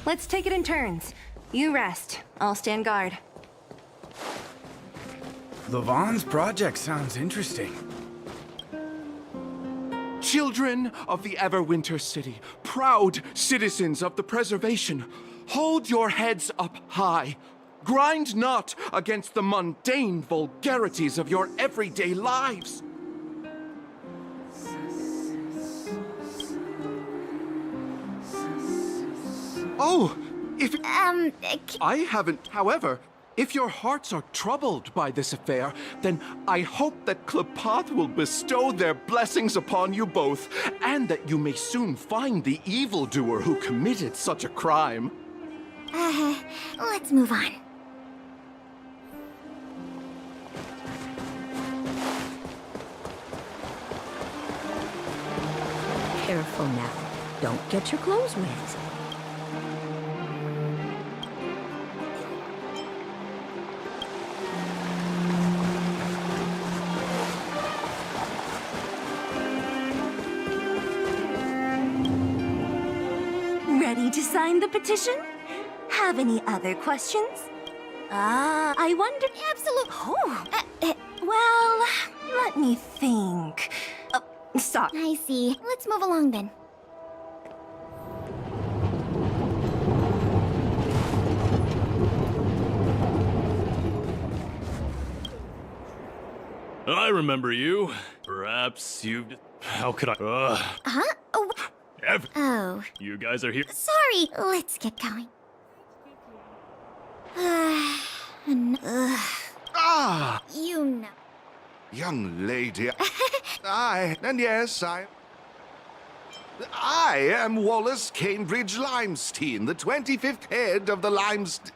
Let's take it in turns. You rest. I'll stand guard. Levon's project sounds interesting. Children of the Everwinter City, proud citizens of the preservation, hold your heads up high. Grind not against the mundane vulgarities of your everyday lives. Oh, if... I haven't, however, if your hearts are troubled by this affair, then I hope that Klepath will bestow their blessings upon you both, and that you may soon find the evildoer who committed such a crime. Let's move on. Careful now. Don't get your clothes wet. Ready to sign the petition? Have any other questions? I wondered... Absolutely. Oh. Well, let me think. Stop. I see. Let's move along then. I remember you. Perhaps you've... How could I... Huh? Oh. Oh. You guys are here. Sorry. Let's get going. Ah! You know. Young lady. I am Wallace Cambridge Limestein, the 25th head of the Limestein...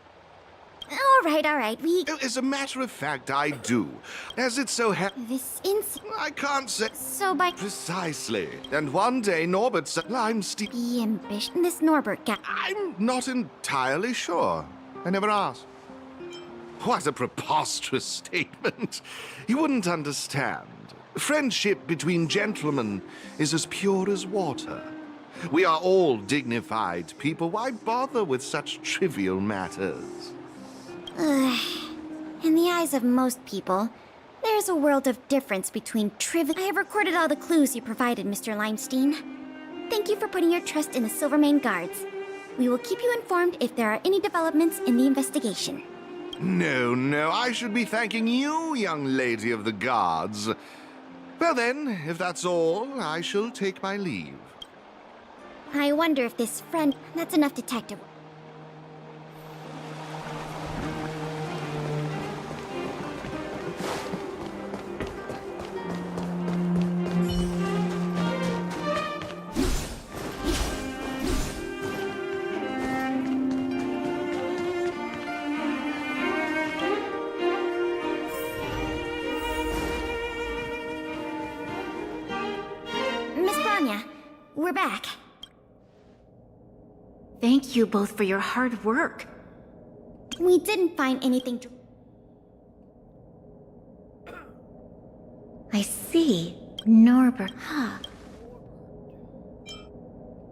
All right. As a matter of fact, I do. As it so This ins... I can't say... So by... Precisely. And one day Norbert said Limestein... The ambition... This Norbert guy... I'm not entirely sure. I never asked. What a preposterous statement. You wouldn't understand. Friendship between gentlemen is as pure as water. We are all dignified people. Why bother with such trivial matters? In the eyes of most people, there's a world of difference between I have recorded all the clues you provided, Mr. Limestein. Thank you for putting your trust in the Silvermane Guards. We will keep you informed if there are any developments in the investigation. No, I should be thanking you, young lady of the Guards. Well then, if that's all, I shall take my leave. I wonder if this friend... That's enough, Detective. We're back. Thank you both for your hard work. We didn't find anything to... I see. Norbert, huh?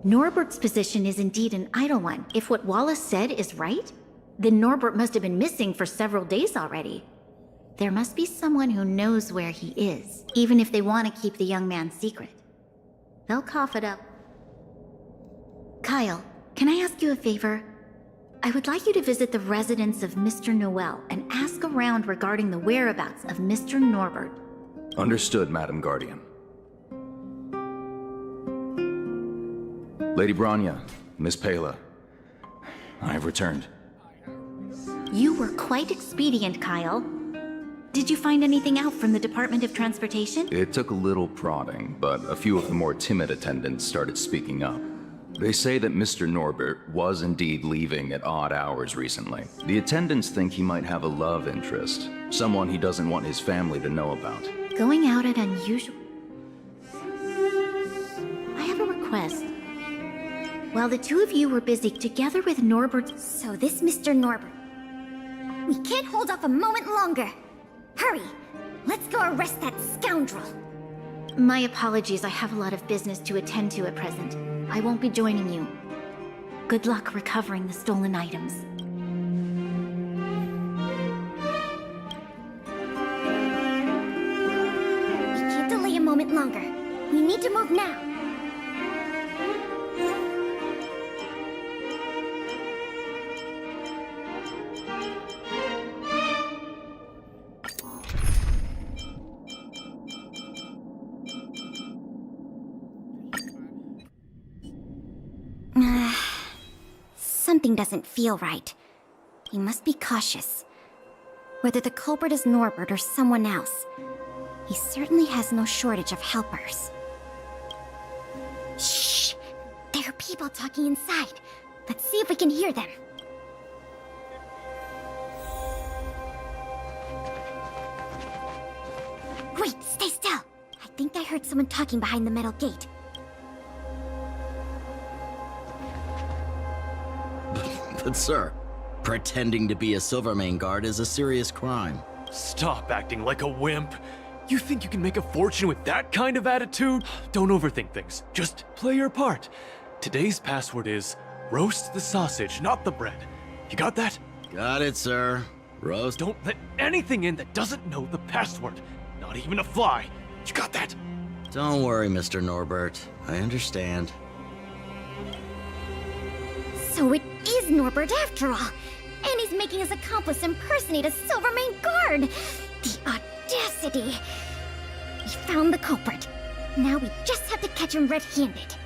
Norbert's position is indeed an idle one. If what Wallace said is right, then Norbert must have been missing for several days already. There must be someone who knows where he is, even if they want to keep the young man secret. They'll cough it up. Kyle, can I ask you a favor? I would like you to visit the residence of Mr. Noel and ask around regarding the whereabouts of Mr. Norbert. Understood, Madam Guardian. Lady Bronya, Miss Pela, I have returned. You were quite expedient, Kyle. Did you find anything out from the Department of Transportation? It took a little prodding, but a few of the more timid attendants started speaking up. They say that Mr. Norbert was indeed leaving at odd hours recently. The attendants think he might have a love interest, someone he doesn't want his family to know about. Going out at unusual... I have a request. While the two of you were busy together with Norbert... So this Mr. Norbert... We can't hold off a moment longer! Hurry! Let's go arrest that scoundrel! My apologies, I have a lot of business to attend to at present. I won't be joining you. Good luck recovering the stolen items. We can't delay a moment longer. We need to move now. Something doesn't feel right. We must be cautious. Whether the culprit is Norbert or someone else, he certainly has no shortage of helpers. Shh! There are people talking inside. Let's see if we can hear them. Wait, stay still! I think I heard someone talking behind the metal gate. But sir, pretending to be a Silvermane guard is a serious crime. Stop acting like a wimp. You think you can make a fortune with that kind of attitude? Don't overthink things. Just play your part. Today's password is roast the sausage, not the bread. You got that? Got it, sir. Roast. Don't let anything in that doesn't know the password. Not even a fly. You got that? Don't worry, Mr. Norbert. I understand. So it is Norbert after all. And he's making his accomplice impersonate a Silvermane guard. The audacity. We found the culprit. Now we just have to catch him red-handed.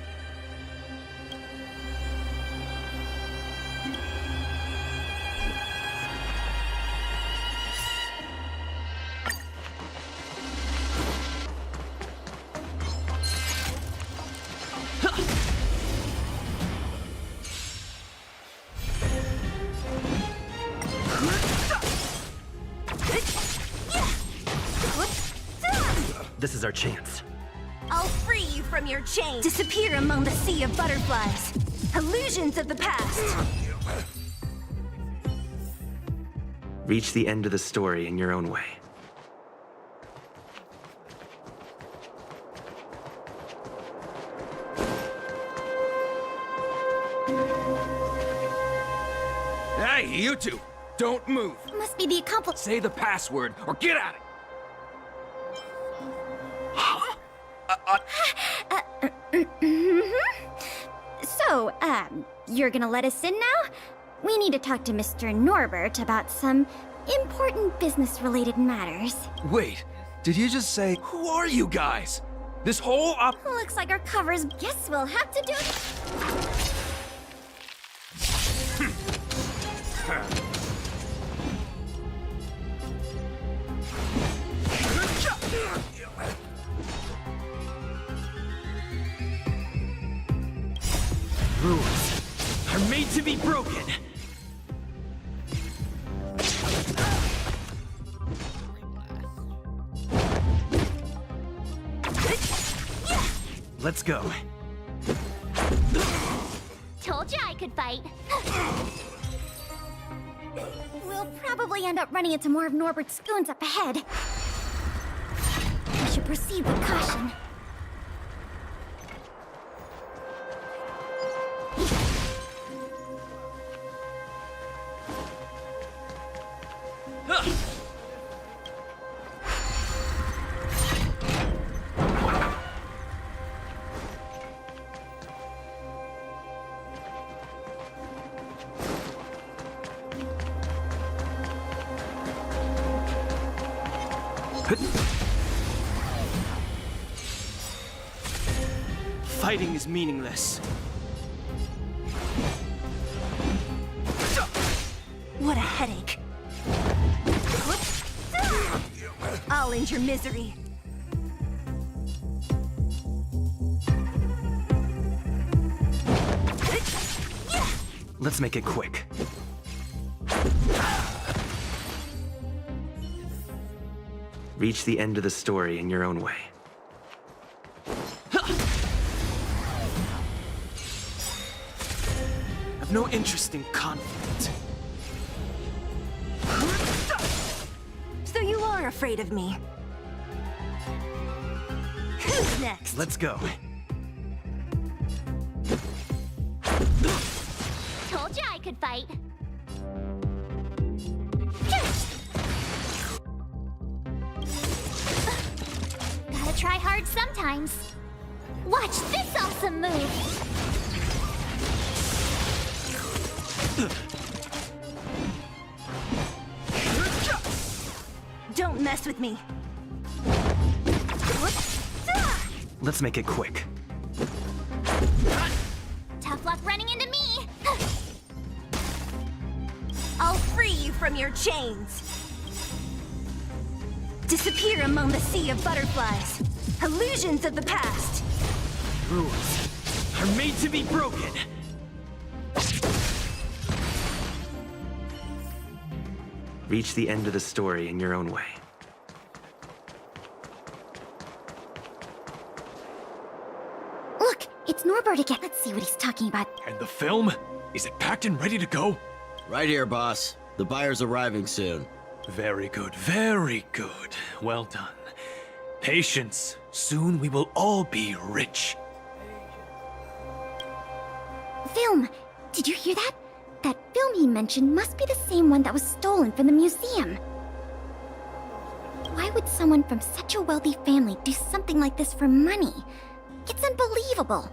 This is our chance. I'll free you from your chains. Disappear among the sea of butterflies. Illusions of the past. Reach the end of the story in your own way. Hey, you two! Don't move! Must be the accomplice. Say the password, or get out of it! So, you're gonna let us in now? We need to talk to Mr. Norbert about some important business-related matters. Wait, did you just say, who are you guys? This whole Looks like our covers. Guess we'll have to do it. Rules are made to be broken. Let's go. Told you I could fight. We'll probably end up running into more of Norbert's goons up ahead. We should proceed with caution. Fighting is meaningless. What a headache. I'll end your misery. Let's make it quick. Reach the end of the story in your own way. I've no interest in conflict. So you are afraid of me. Who's next? Let's go. fight. Gotta try hard sometimes. Watch this awesome move! Don't mess with me. Let's make it quick. Tough luck running into me! I'll free you from your chains. Disappear among the sea of butterflies. Illusions of the past. Rules are made to be broken. Reach the end of the story in your own way. Look, it's Norbert again. Let's see what he's talking about. And the film? Is it packed and ready to go? Right here, boss. The buyer's arriving soon. Very good, very good. Well done. Patience. Soon we will all be rich. Film! Did you hear that? That film he mentioned must be the same one that was stolen from the museum. Why would someone from such a wealthy family do something like this for money? It's unbelievable.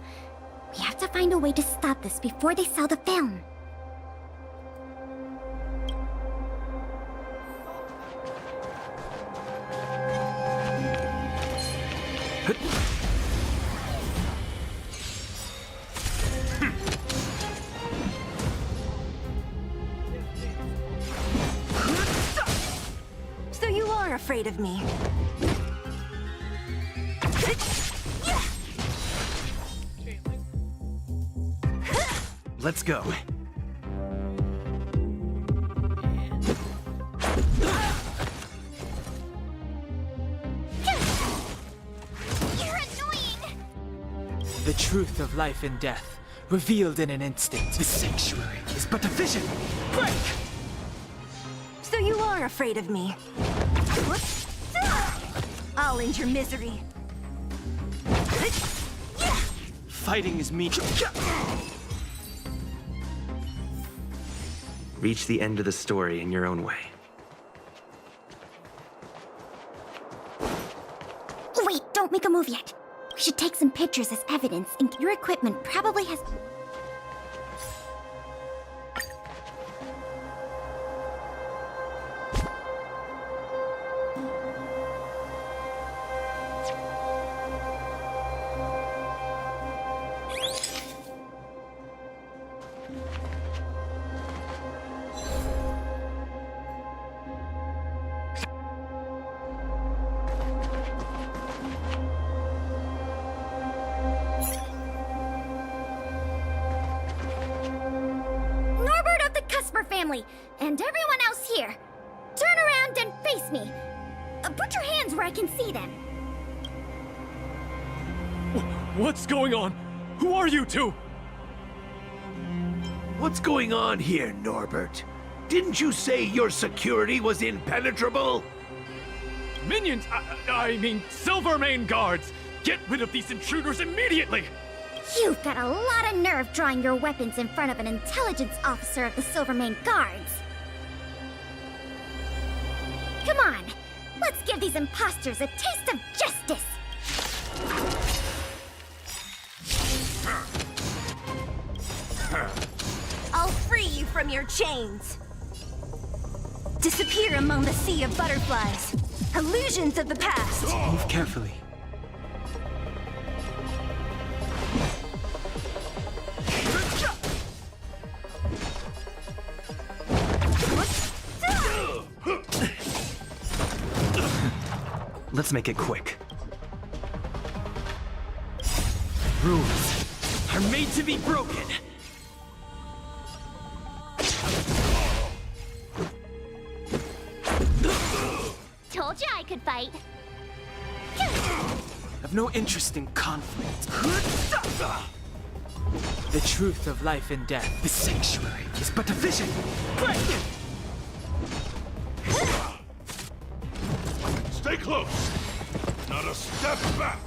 We have to find a way to stop this before they sell the film. So you are afraid of me. Let's go. You're annoying! The truth of life and death, revealed in an instant. The sanctuary is but a vision. Break! So you are afraid of me. I'll end your misery. Fighting is me. Reach the end of the story in your own way. Wait, don't make a move yet. We should take some pictures as evidence, and your equipment probably has... family, and everyone else here. Turn around and face me. Put your hands where I can see them. What's going on? Who are you two? What's going on here, Norbert? Didn't you say your security was impenetrable? Minions! I mean, Silvermane guards! Get rid of these intruders immediately! You've got a lot of nerve drawing your weapons in front of an intelligence officer of the Silvermane Guards. Come on, let's give these imposters a taste of justice! I'll free you from your chains. Disappear among the sea of butterflies. Illusions of the past. Move carefully. Let's make it quick. Rules are made to be broken. Told you I could fight. I've no interest in conflict. The truth of life and death. The sanctuary is but a vision. Break! Stay close. Not a step back.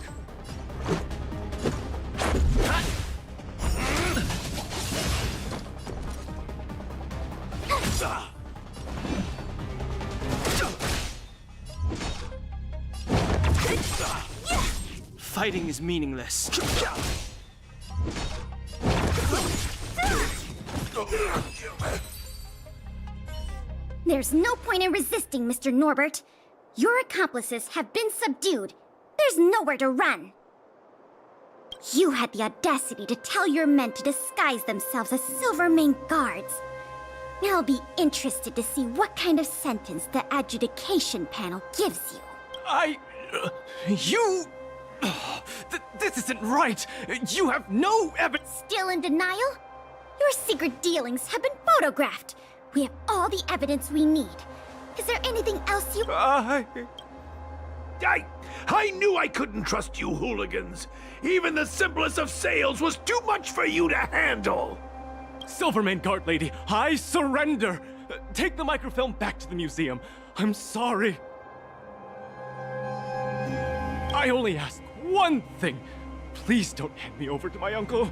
Fighting is meaningless. There's no point in resisting, Mr. Norbert. Your accomplices have been subdued. There's nowhere to run. You had the audacity to tell your men to disguise themselves as Silvermane guards. I'll be interested to see what kind of sentence the adjudication panel gives you. This isn't right! You have no evidence! Still in denial? Your secret dealings have been photographed. We have all the evidence we need. Is there anything else you... I knew I couldn't trust you hooligans. Even the simplest of sales was too much for you to handle. Silvermane Guard Lady, I surrender! Take the microfilm back to the museum. I'm sorry. I only ask one thing. Please don't hand me over to my uncle.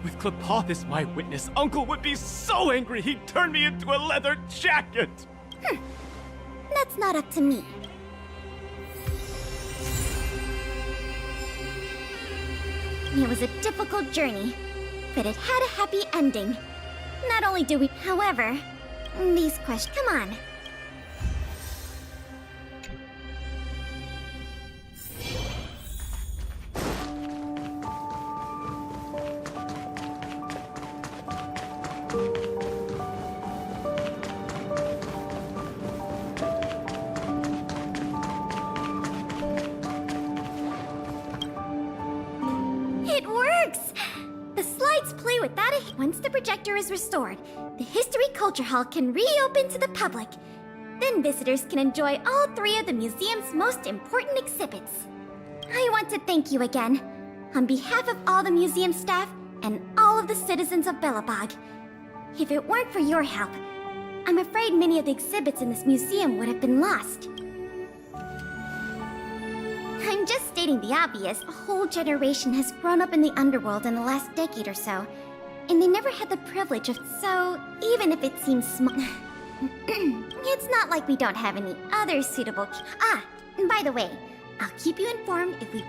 With Klepoth as my witness, Uncle would be so angry he'd turn me into a leather jacket! That's not up to me. It was a difficult journey, but it had a happy ending. Not only do we... However, these questions... Come on. It works! The slides play without a... Once the projector is restored, the History Culture Hall can reopen to the public. Then visitors can enjoy all three of the museum's most important exhibits. I want to thank you again, on behalf of all the museum staff and all of the citizens of Belobog. If it weren't for your help, I'm afraid many of the exhibits in this museum would have been lost. I'm just stating the obvious. A whole generation has grown up in the underworld in the last decade or so, and they never had the privilege of... So, even if it seems small... It's not like we don't have any other suitable... and by the way, I'll keep you informed if we...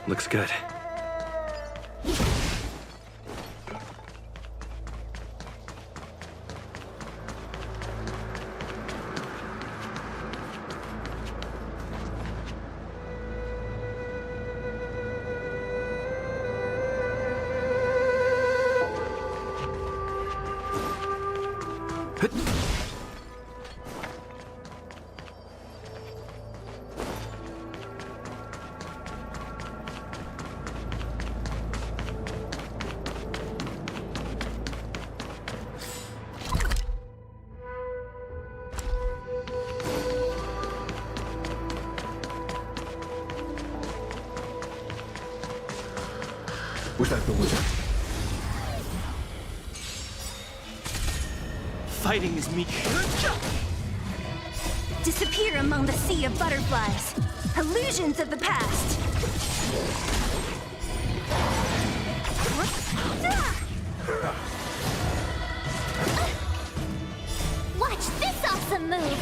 Looks good. Was that the wizard? Fighting is me. Disappear among the sea of butterflies. Illusions of the past. Watch this awesome move!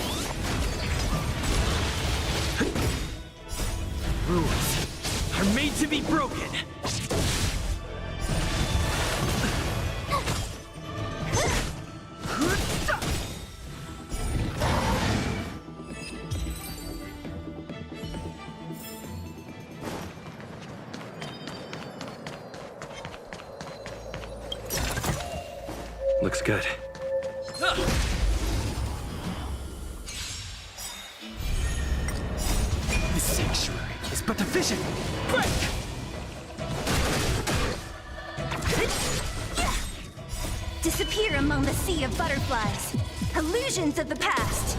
Rules are made to be broken. Looks good. The sanctuary is but a vision. Break! Disappear among the sea of butterflies. Illusions of the past.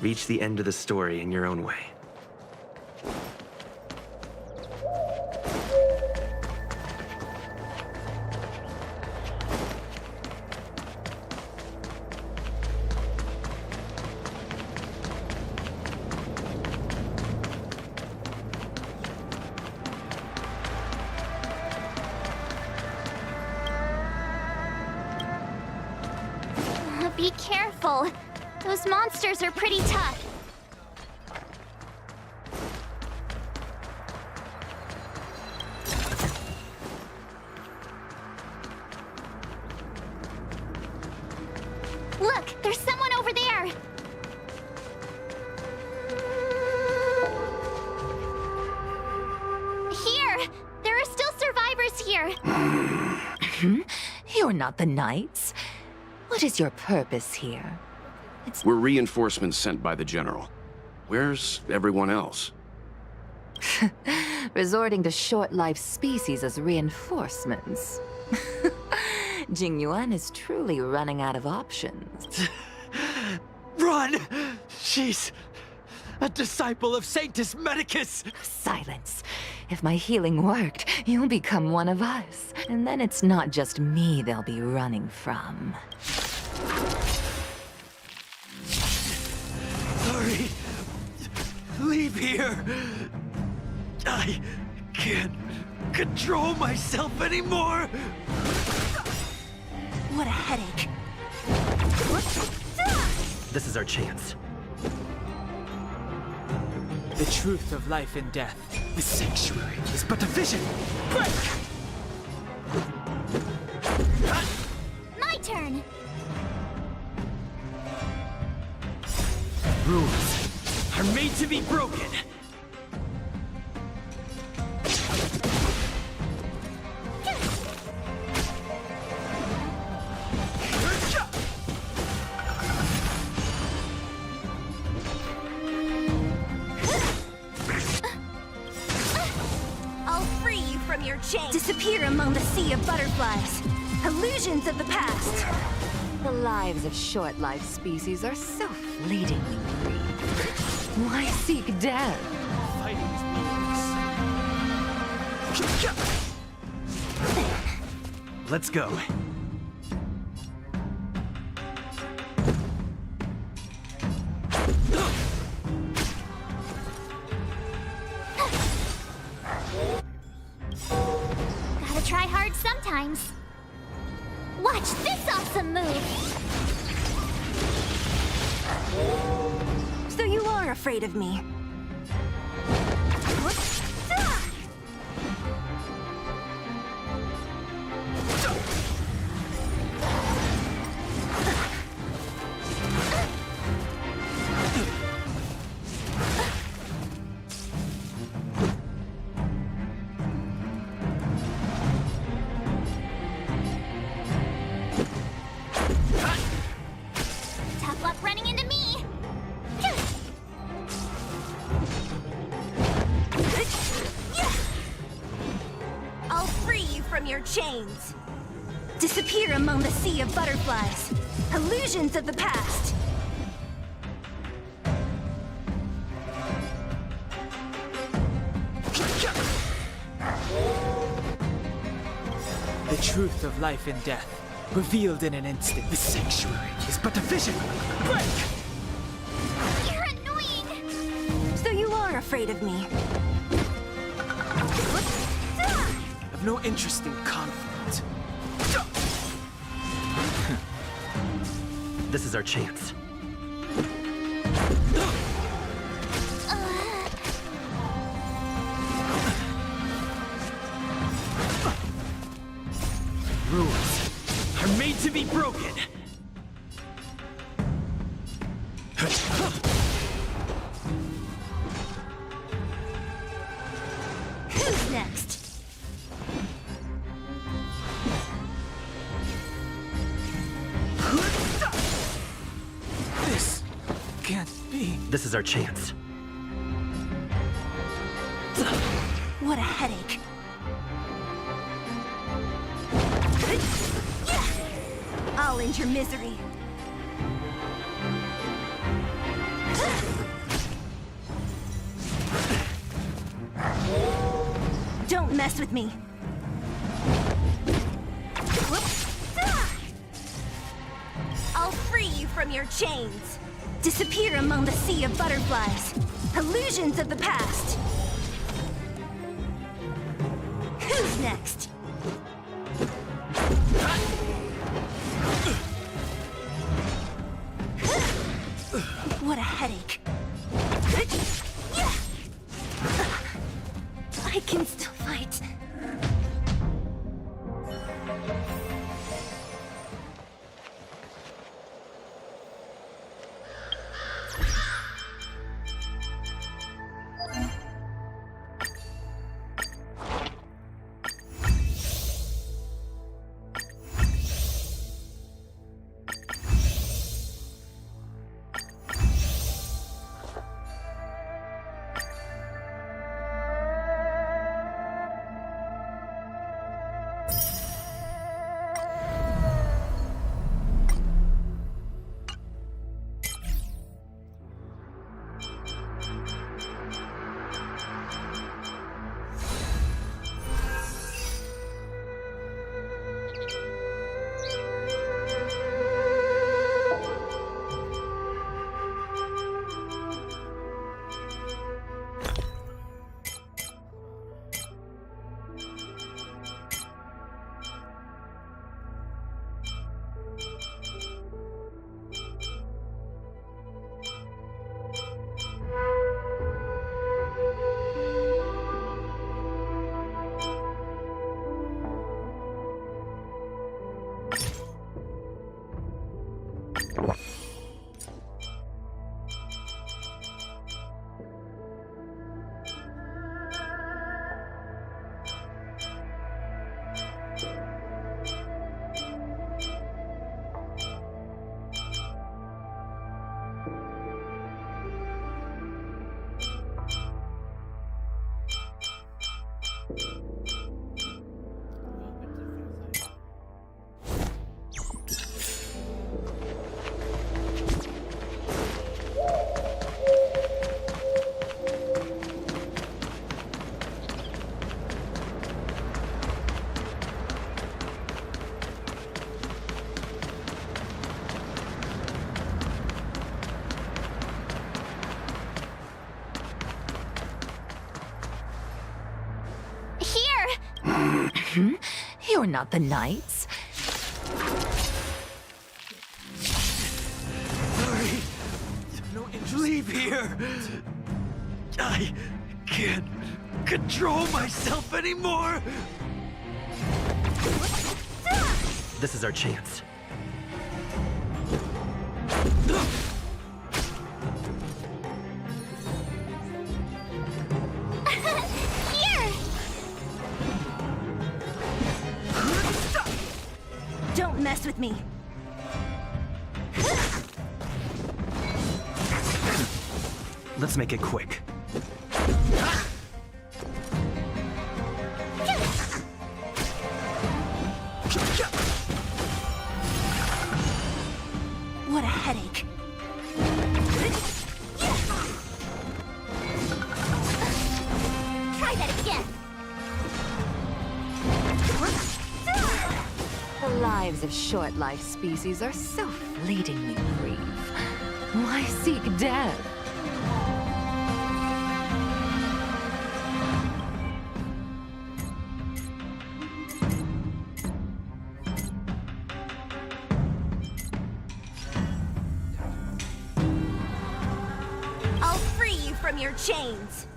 Reach the end of the story in your own way. Be careful. Those monsters are pretty tough. Look, there's someone over there. Here! There are still survivors here. You're not the Knights. What is your purpose here? We're reinforcements sent by the General. Where's everyone else? Resorting to short-lived species as reinforcements. Jingyuan is truly running out of options. Run! She's a disciple of Sanctus Medicus! Silence. If my healing worked, you'll become one of us. And then it's not just me they'll be running from. Hurry! Leave here! I can't control myself anymore! What a headache. This is our chance. The truth of life and death. The sanctuary is but a vision. Break! My turn! Rules are made to be broken. I'll free you from your chain. Disappear among the sea of butterflies. Illusions of the past. The lives of short-lived species are so fleetingly brief. Why seek death? Fighting is meaningless. Let's go. Gotta try hard sometimes. Watch this awesome move! So you are afraid of me. Tough luck running into me! I'll free you from your chains. Disappear among the sea of butterflies. Illusions of the past. The truth of life and death, revealed in an instant. The sanctuary is but a vision. Break! You're annoying! So you are afraid of me. I've no interest in conflict. This is our chance. Rules are made to be broken. Who's next? This can't be. This is our chance. What a headache. I'll end your misery. Don't mess with me. I'll free you from your chains. Disappear among the sea of butterflies. Illusions of the past. Who's next? What a headache. I can still fight. You're not the knights. Hurry! No, leave here! I can't control myself anymore! This is our chance. Here! Don't mess with me. Let's make it quick. What a headache. Try that again. The lives of short-life species are so fleetingly brief. Why seek death? I'll free you from your chains.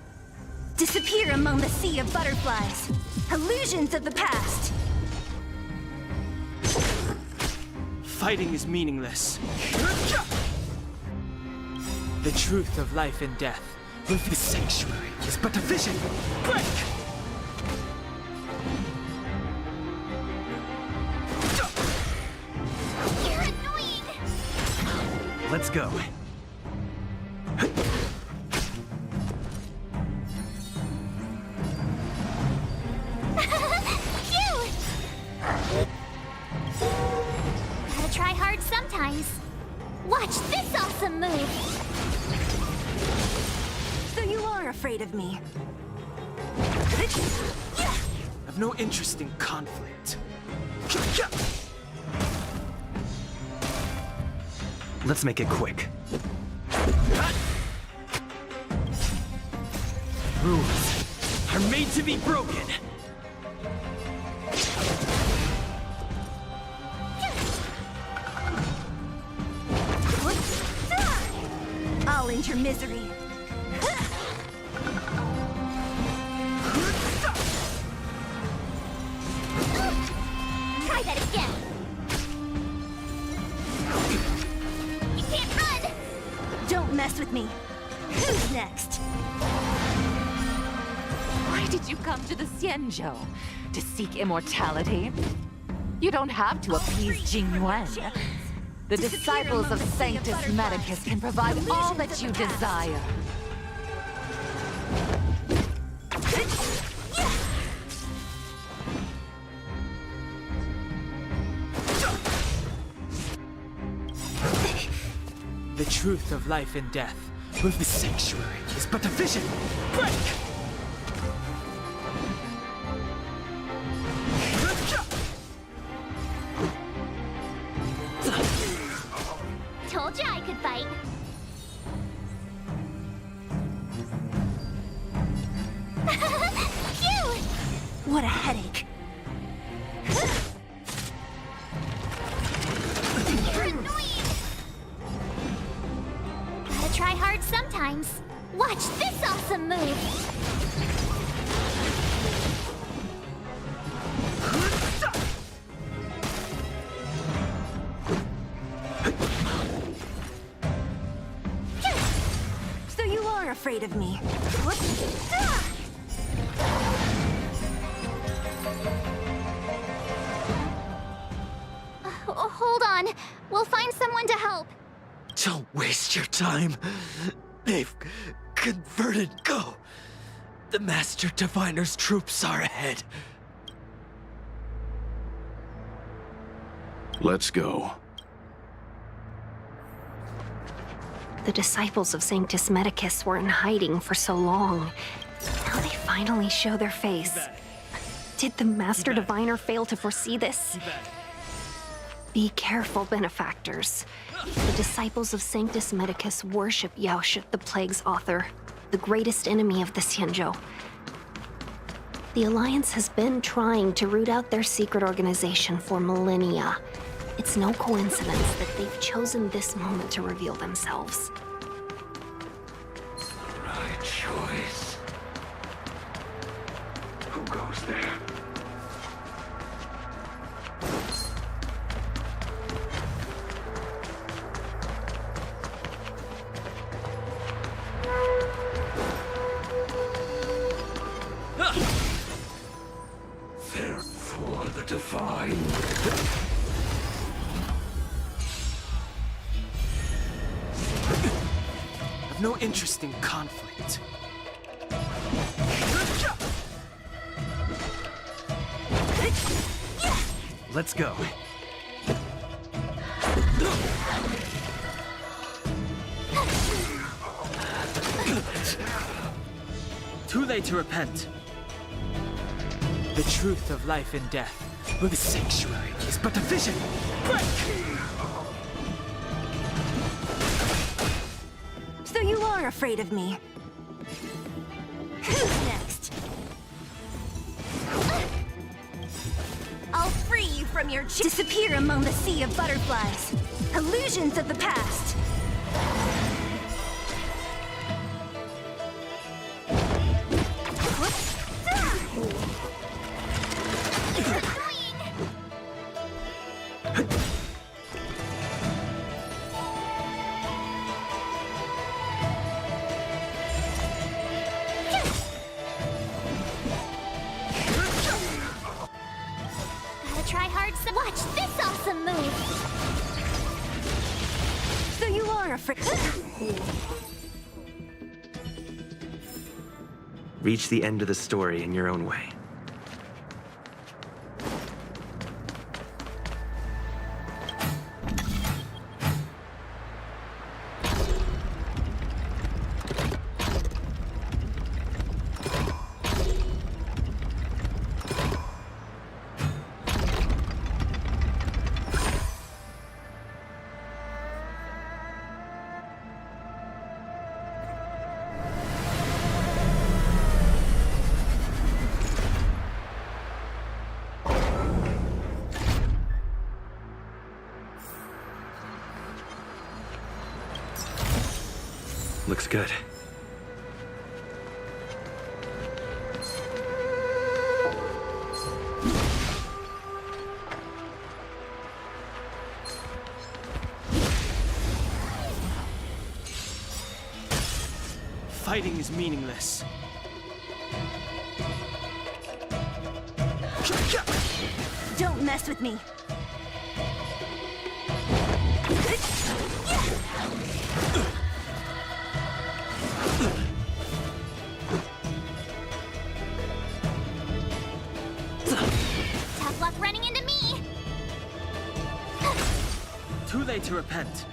Disappear among the sea of butterflies. Illusions of the past. Fighting is meaningless. The truth of life and death. With the sanctuary is but a vision. Break! You're annoying. Let's go. Gotta try hard sometimes. Watch this awesome move! So you are afraid of me. I've no interest in conflict. Let's make it quick. Rules are made to be broken. I'll end your misery. Try that again. You can't run. Don't mess with me. Who's next? Why did you come to the Xianzhou? To seek immortality? You don't have to appease Jing Yuan. The disciples of Sanctus Medicus can provide all that you desire. The truth of life and death. With the sanctuary is but a vision. Break! Told you I could fight. Phew! What a headache. You're annoying! Gotta try hard sometimes. Watch this awesome move! So you are afraid of me. Hold on. We'll find someone to help. Don't waste your time. They've converted. Go. The Master Diviner's troops are ahead. Let's go. The disciples of Sanctus Medicus were in hiding for so long. Now they finally show their face. Did the Master Diviner fail to foresee this? Be careful, benefactors. The disciples of Sanctus Medicus worship Yaoshi, the Plague's author, the greatest enemy of the Xianzhou. The Alliance has been trying to root out their secret organization for millennia. It's no coincidence that they've chosen this moment to reveal themselves. Right choice. Who goes there? Therefore, the divine. I've no interest in conflict. Let's go. Too late to repent. The truth of life and death, or the sanctuary, is but a vision. Break! So you are afraid of me. Who's next? I'll free you from your disappear among the sea of butterflies. Illusions of the past. Gotta try hard. Watch this awesome move. So you are afraid. Reach the end of the story in your own way. Looks good. Fighting is meaningless. Don't mess with me. Tough luck running into me. Too late to repent.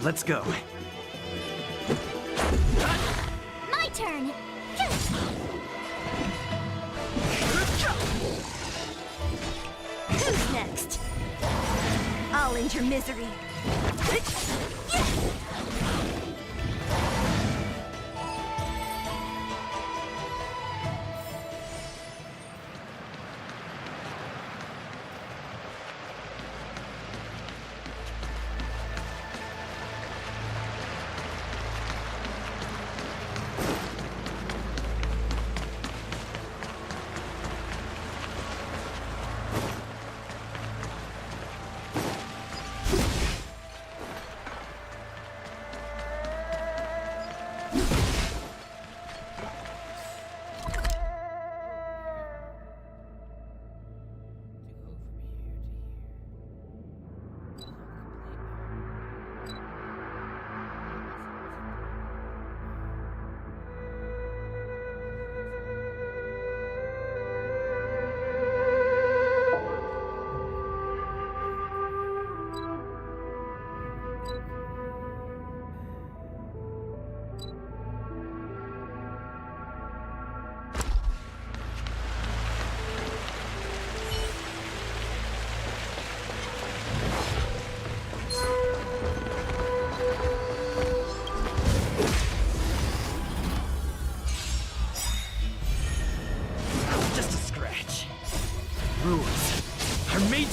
Let's go. My turn. Who's next? I'll end your misery.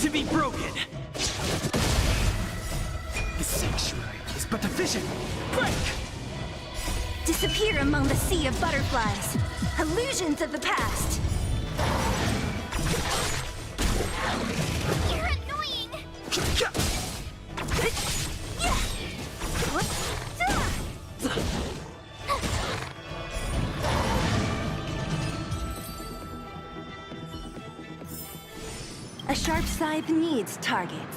to be broken. The sanctuary is but a vision. Break! Disappear among the sea of butterflies. Illusions of the past. You're annoying! A sharp scythe needs targets.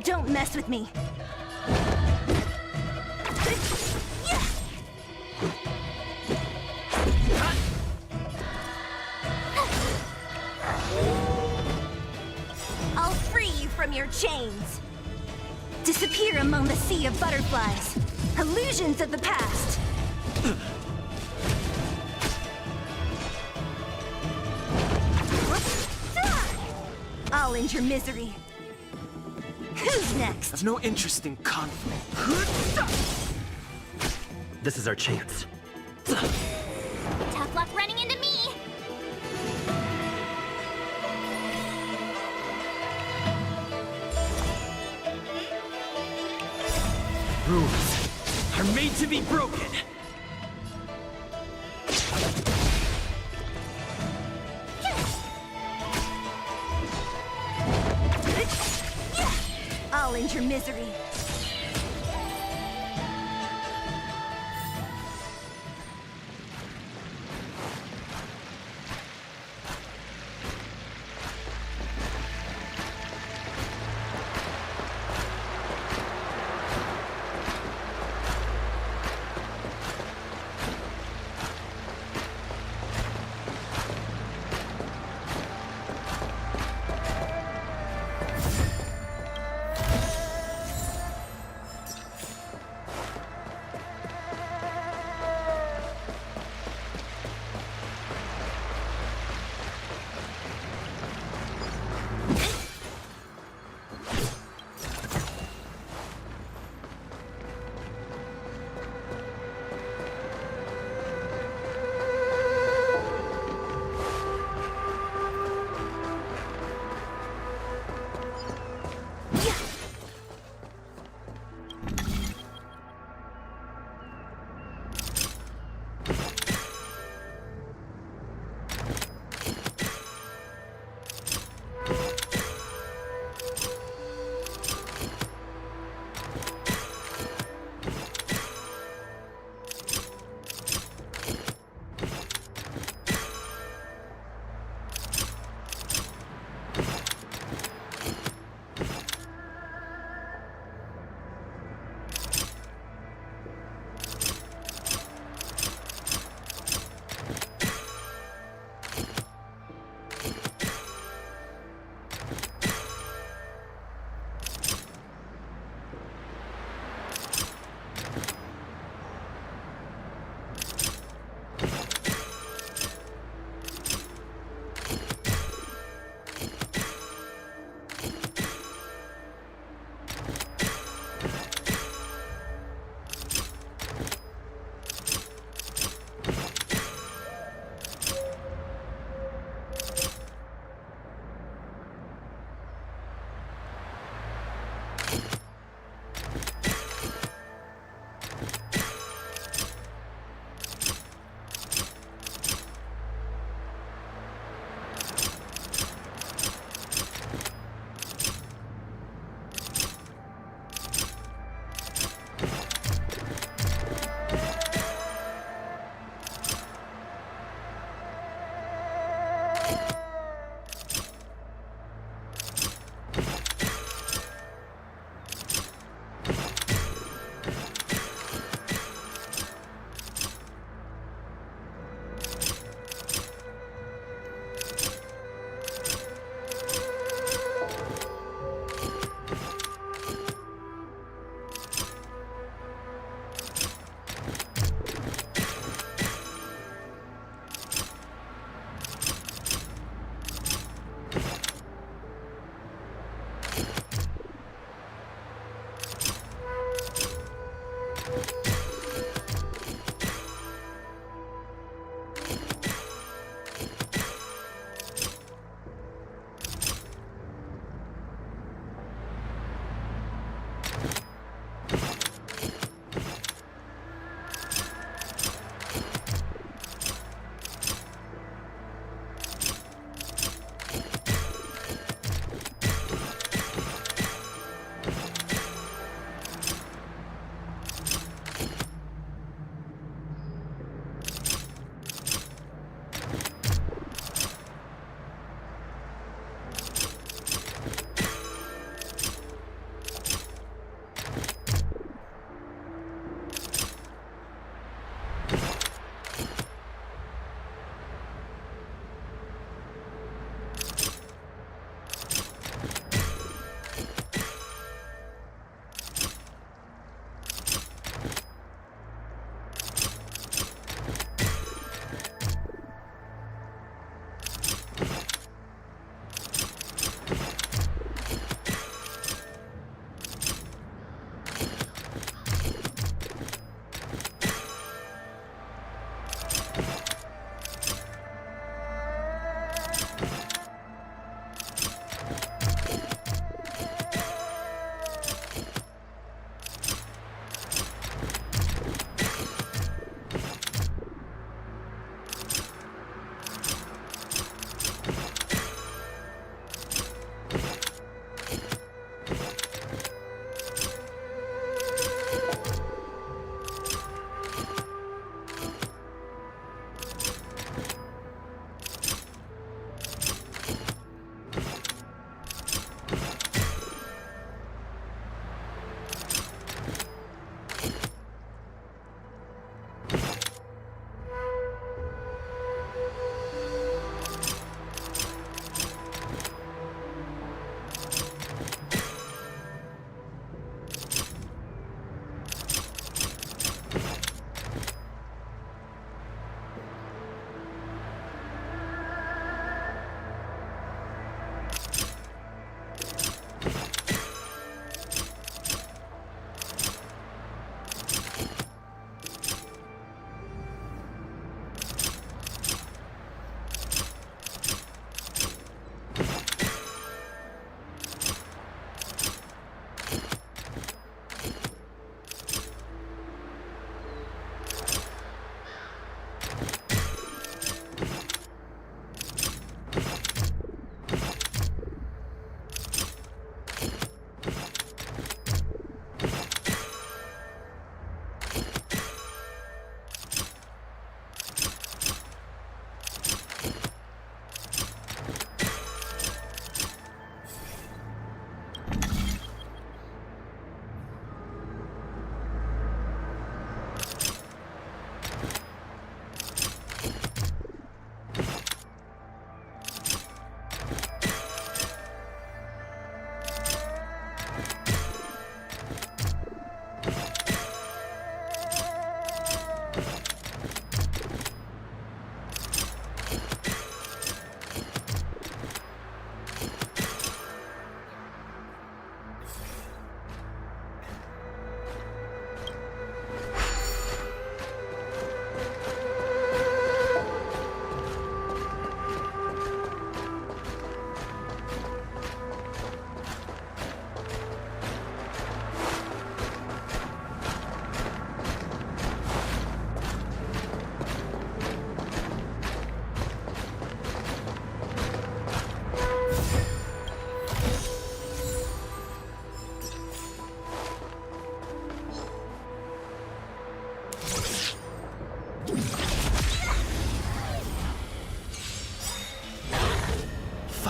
Don't mess with me. I'll free you from your chains. Disappear among the sea of butterflies. Illusions of the past. I'll end your misery. Who's next? I've no interest in conflict. This is our chance. Tough luck running into me! Rules are made to be broken. I'll end your misery.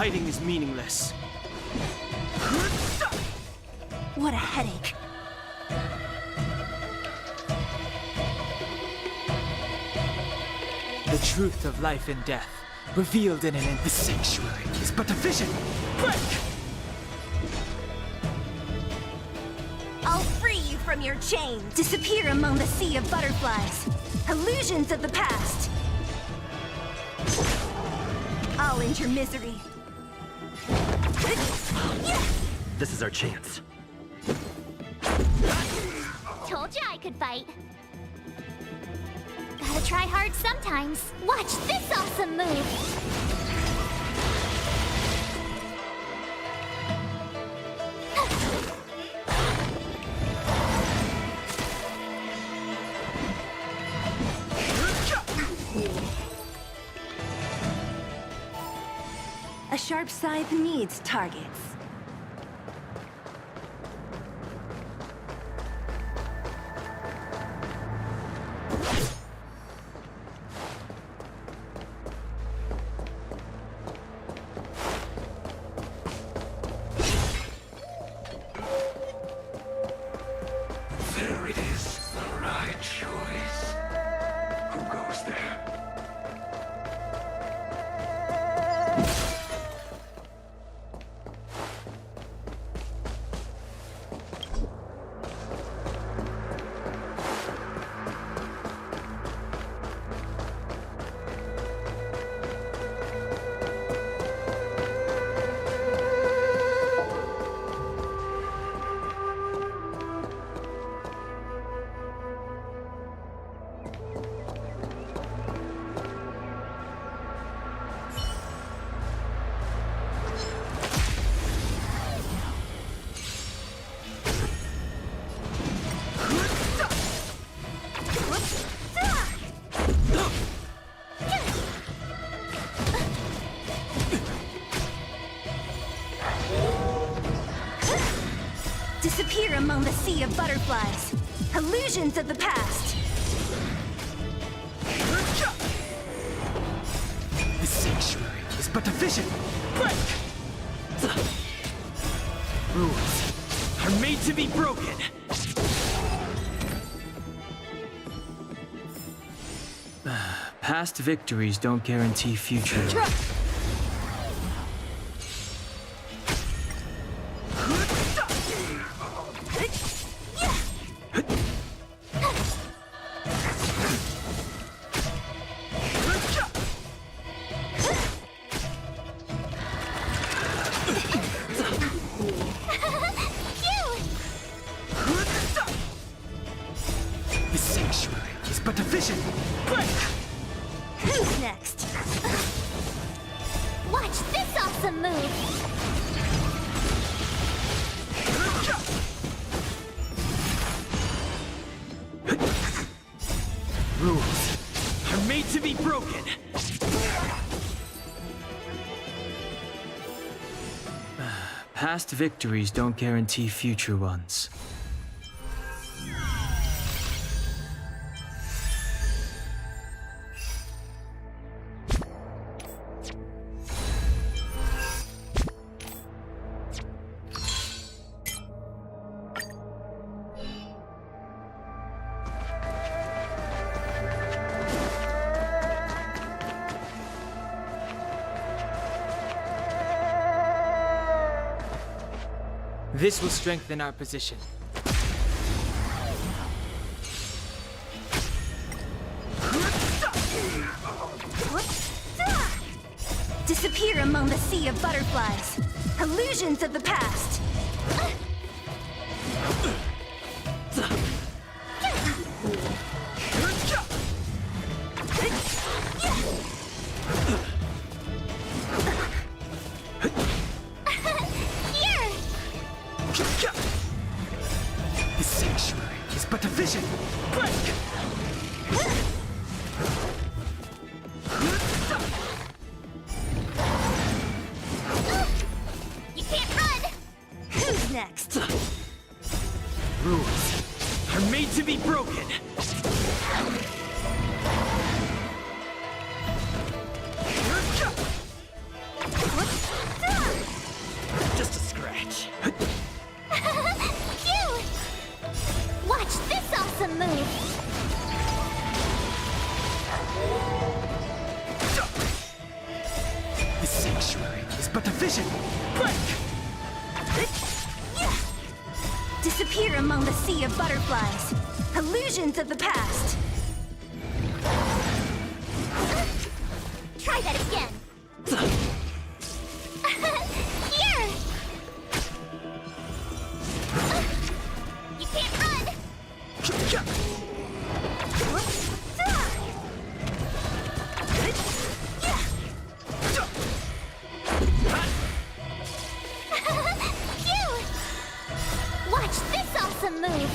Fighting is meaningless. What a headache. The truth of life and death, revealed in the sanctuary, is but a vision. Break! I'll free you from your chains. Disappear among the sea of butterflies. Illusions of the past. I'll end your misery. This is our chance. Told you I could fight. Gotta try hard sometimes. Watch this awesome move! sharp scythe needs targets. There it is, the right choice. Who goes there? Disappear among the sea of butterflies. Illusions of the past. The sanctuary is but a vision. Break! Rules are made to be broken. Past victories don't guarantee future. The sanctuary is but a vision. Break! Who's next? Watch this awesome move! Rules are made to be broken. Past victories don't guarantee future ones. This will strengthen our position. Disappear among the sea of butterflies. Illusions of the past. The sanctuary is but a vision. Break! You can't run! Who's next? Rules are made to be broken. Just a scratch. Phew! Watch this awesome move! The sanctuary is but a vision. Break! Disappear among the sea of butterflies. Illusions of the past. Try that again! Here! You can't run! Phew! Watch this awesome move!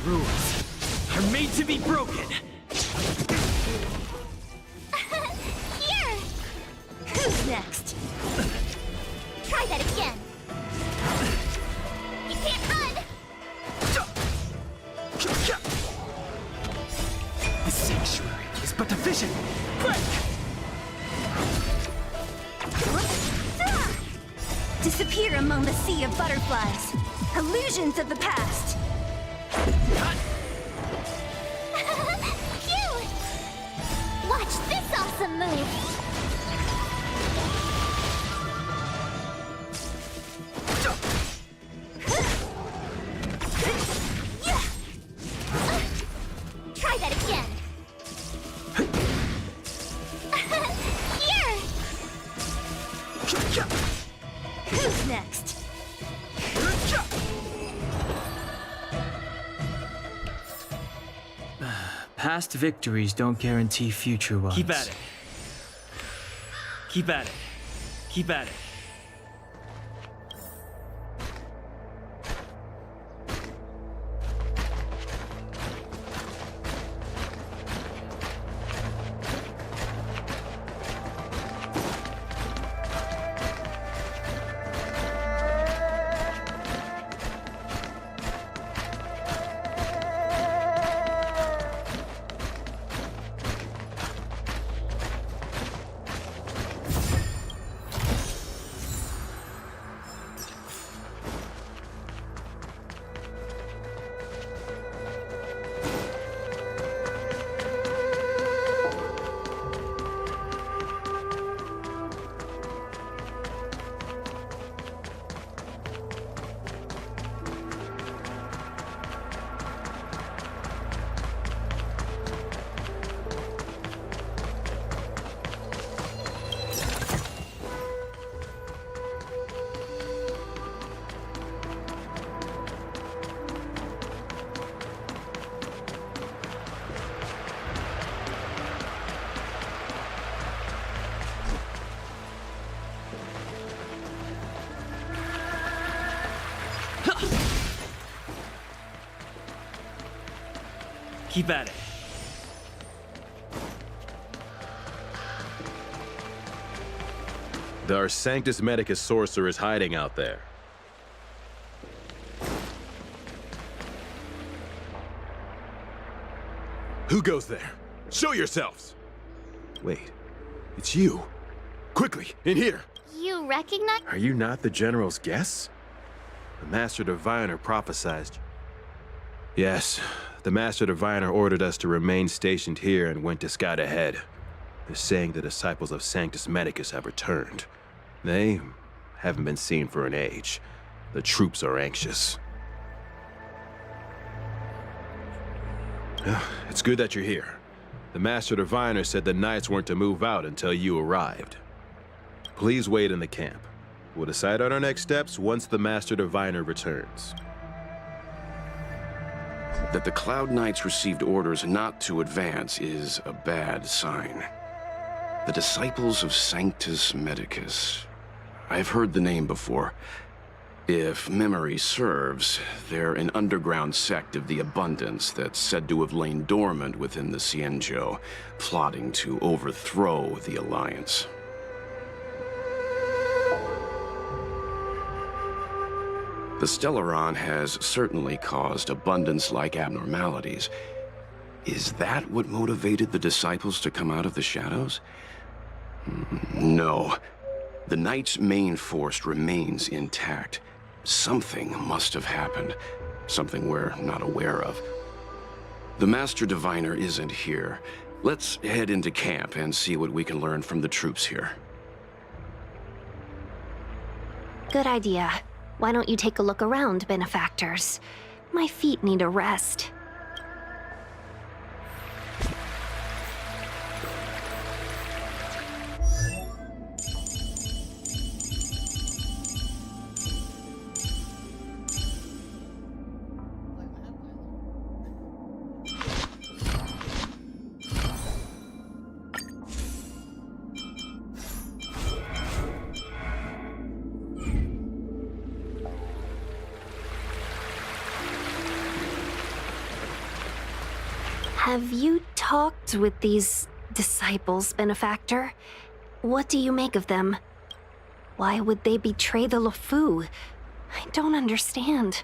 rules are made to be broken. Here! Who's next? Try that again. You can't run! The sanctuary is but a vision. Quick! Disappear among the sea of butterflies. Illusions of the past. Cute! Watch this awesome move! Try that again. Here! Who's next? Past victories don't guarantee future ones. Keep at it. Keep at it. Keep at it. Keep at it. Our Sanctus Medicus sorcerer is hiding out there. Who goes there? Show yourselves! Wait, it's you. Quickly, in here! You recognize? Are you not the General's guests? The Master Diviner prophesied. Yes, the Master Diviner ordered us to remain stationed here and went to scout ahead. They're saying the disciples of Sanctus Medicus have returned. They haven't been seen for an age. The troops are anxious. It's good that you're here. The Master Diviner said the Knights weren't to move out until you arrived. Please wait in the camp. We'll decide on our next steps once the Master Diviner returns. That the Cloud Knights received orders not to advance is a bad sign. The Disciples of Sanctus Medicus. I've heard the name before. If memory serves, they're an underground sect of the Abundance that's said to have lain dormant within the Xianzhou, plotting to overthrow the Alliance. The Stellaron has certainly caused Abundance-like abnormalities. Is that what motivated the Disciples to come out of the shadows? No. The Knight's main force remains intact. Something must have happened. Something we're not aware of. The Master Diviner isn't here. Let's head into camp and see what we can learn from the troops here. Good idea. Why don't you take a look around, benefactors? My feet need a rest. Have you talked with these disciples, Benefactor? What do you make of them? Why would they betray the LeFou? I don't understand.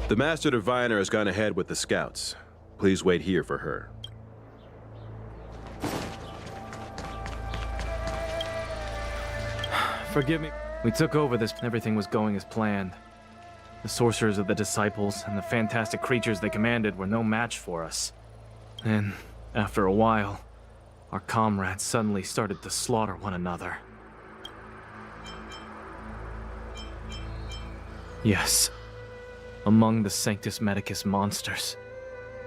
The Master Diviner has gone ahead with the scouts. Please wait here for her. Forgive me. We took over this, and everything was going as planned. The sorcerers of the disciples and the fantastic creatures they commanded were no match for us. And after a while, our comrades suddenly started to slaughter one another. Yes, among the Sanctus Medicus monsters,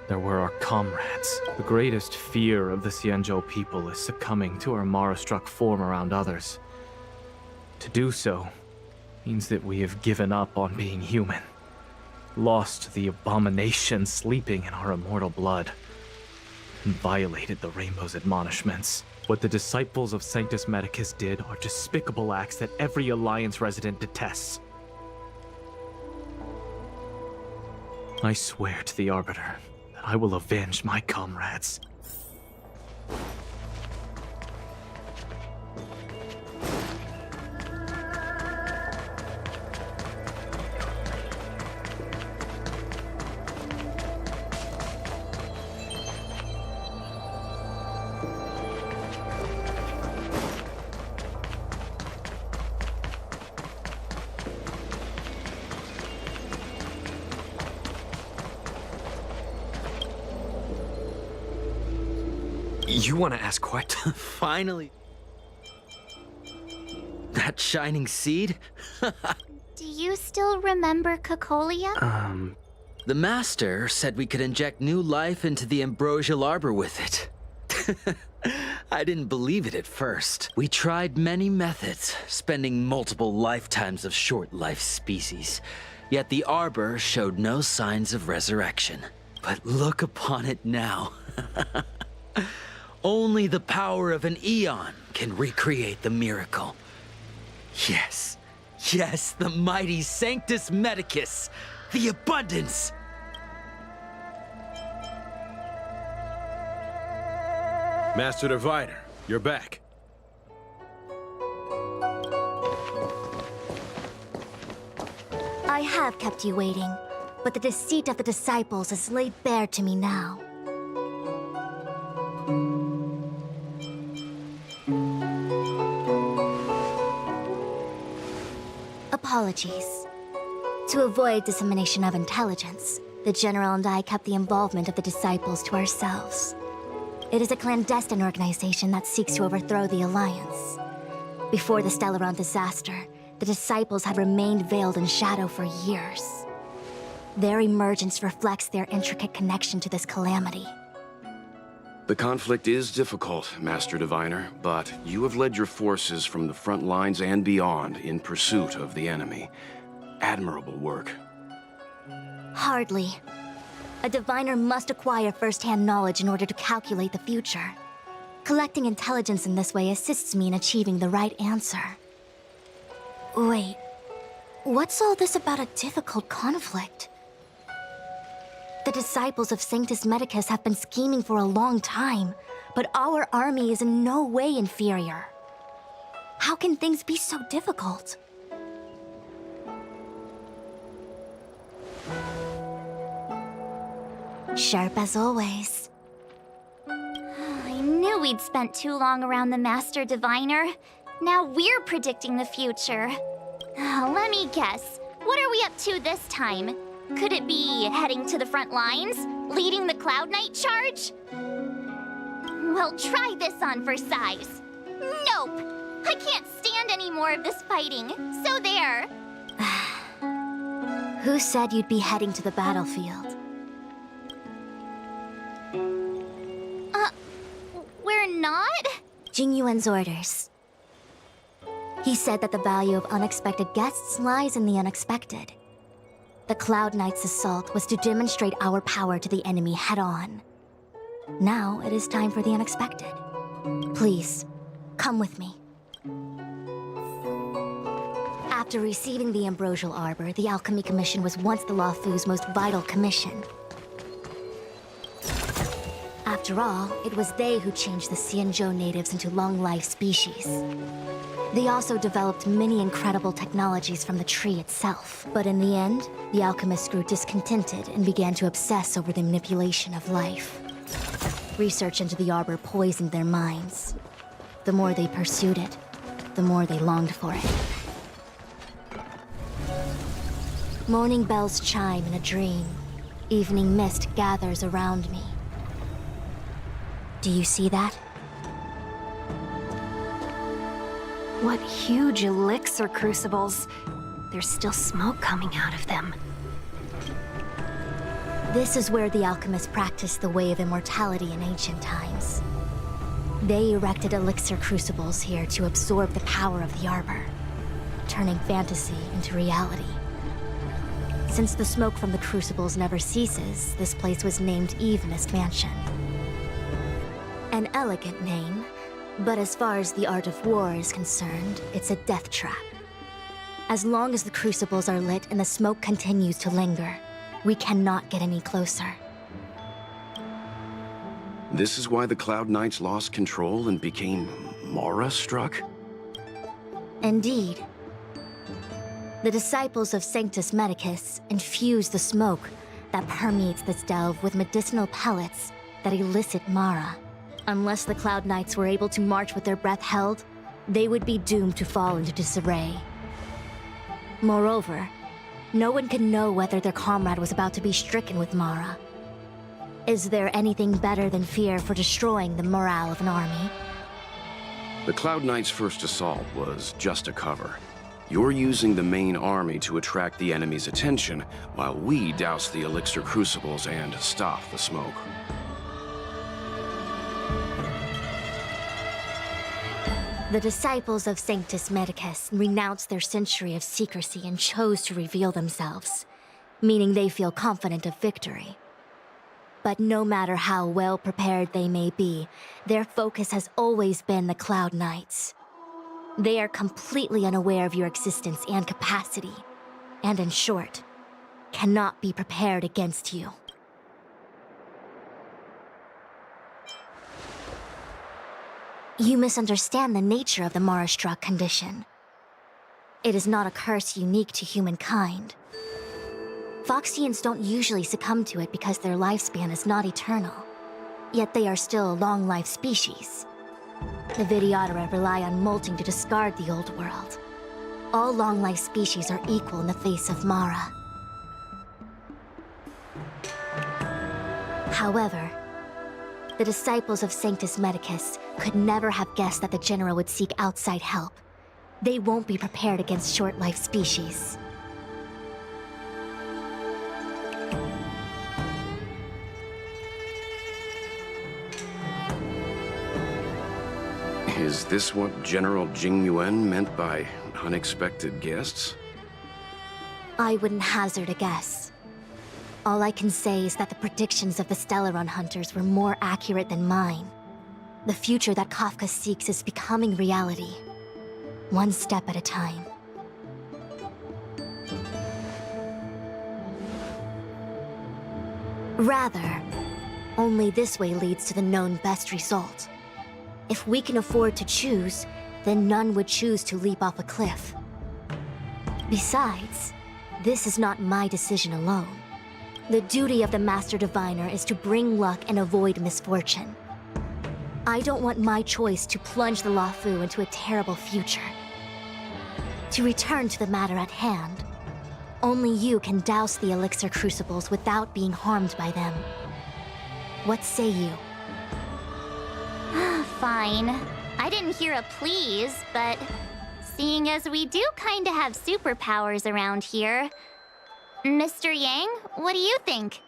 there were our comrades. The greatest fear of the Xianzhou people is succumbing to our Mara-struck form around others. To do so means that we have given up on being human, lost the abomination sleeping in our immortal blood, and violated the Rainbow's admonishments. What the disciples of Sanctus Medicus did are despicable acts that every Alliance resident detests. I swear to the Arbiter that I will avenge my comrades. You want to ask what? Finally. That shining seed? Do you still remember Cocolia? The Master said we could inject new life into the ambrosial arbor with it. I didn't believe it at first. We tried many methods, spending multiple lifetimes of short-life species. Yet the arbor showed no signs of resurrection. But look upon it now. Only the power of an eon can recreate the miracle. Yes, yes, the mighty Sanctus Medicus, the abundance. Master Diviner, you're back. I have kept you waiting, but the deceit of the disciples is laid bare to me now. Apologies. To avoid dissemination of intelligence, the General and I kept the involvement of the disciples to ourselves. It is a clandestine organization that seeks to overthrow the Alliance. Before the Stellaron disaster, the disciples had remained veiled in shadow for years. Their emergence reflects their intricate connection to this calamity. The conflict is difficult, Master Diviner, but you have led your forces from the front lines and beyond in pursuit of the enemy. Admirable work. Hardly. A diviner must acquire first-hand knowledge in order to calculate the future. Collecting intelligence in this way assists me in achieving the right answer. Wait, what's all this about a difficult conflict? The disciples of Sanctus Medicus have been scheming for a long time, but our army is in no way inferior. How can things be so difficult? Sharp as always. I knew we'd spent too long around the Master Diviner. Now we're predicting the future. Let me guess. What are we up to this time? Could it be heading to the front lines? Leading the Cloud Knight charge? Well, try this on for size. Nope! I can't stand any more of this fighting. So there. Who said you'd be heading to the battlefield? We're not? Jingyuan's orders. He said that the value of unexpected guests lies in the unexpected. The Cloud Knight's assault was to demonstrate our power to the enemy head-on. Now it is time for the unexpected. Please, Come with me. After receiving the Ambrosial Arbor, the Alchemy Commission was once the Luofu's most vital commission. After all, it was they who changed the Xianzhou natives into long-life species. They also developed many incredible technologies from the tree itself. But in the end, the alchemists grew discontented and began to obsess over the manipulation of life. Research into the arbor poisoned their minds. The more they pursued it, the more they longed for it. Morning bells chime in a dream. Evening mist gathers around me. Do you see that? What huge elixir crucibles. There's still smoke coming out of them. This is where the alchemists practiced the way of immortality in ancient times. They erected elixir crucibles here to absorb the power of the arbor, turning fantasy into reality. Since the smoke from the crucibles never ceases, this place was named Eve Mist Mansion. An elegant name, but as far as the art of war is concerned, it's a death trap. As long as the crucibles are lit and the smoke continues to linger, we cannot get any closer. This is why the Cloud Knights lost control and became Mara-struck? Indeed. The disciples of Sanctus Medicus infuse the smoke that permeates this delve with medicinal pellets that elicit Mara. Unless the Cloud Knights were able to march with their breath held, they would be doomed to fall into disarray. Moreover, no one can know whether their comrade was about to be stricken with Mara. Is there anything better than fear for destroying the morale of an army? The Cloud Knights' first assault was just a cover. You're using the main army to attract the enemy's attention, while we douse the elixir crucibles and stop the smoke. The disciples of Sanctus Medicus renounced their century of secrecy and chose to reveal themselves, meaning they feel confident of victory. But no matter how well prepared they may be, their focus has always been the Cloud Knights. They are completely unaware of your existence and capacity, and in short, cannot be prepared against you. You misunderstand the nature of the Mara-struck condition. It is not a curse unique to humankind. Foxians don't usually succumb to it because their lifespan is not eternal. Yet they are still a long-life species. The Vidyadhara rely on molting to discard the old world. All long-life species are equal in the face of Mara. However, the disciples of Sanctus Medicus could never have guessed that the General would seek outside help. They won't be prepared against short-life species. Is this what General Jing Yuan meant by unexpected guests? I wouldn't hazard a guess. All I can say is that the predictions of the Stellaron hunters were more accurate than mine. The future that Kafka seeks is becoming reality, one step at a time. Rather, only this way leads to the known best result. If we can afford to choose, then none would choose to leap off a cliff. Besides, this is not my decision alone. The duty of the Master Diviner is to bring luck and avoid misfortune. I don't want my choice to plunge the Luofu into a terrible future. To return to the matter at hand, only you can douse the elixir crucibles without being harmed by them. What say you? Fine. I didn't hear a please, but seeing as we do kinda have superpowers around here, Mr. Yang, what do you think?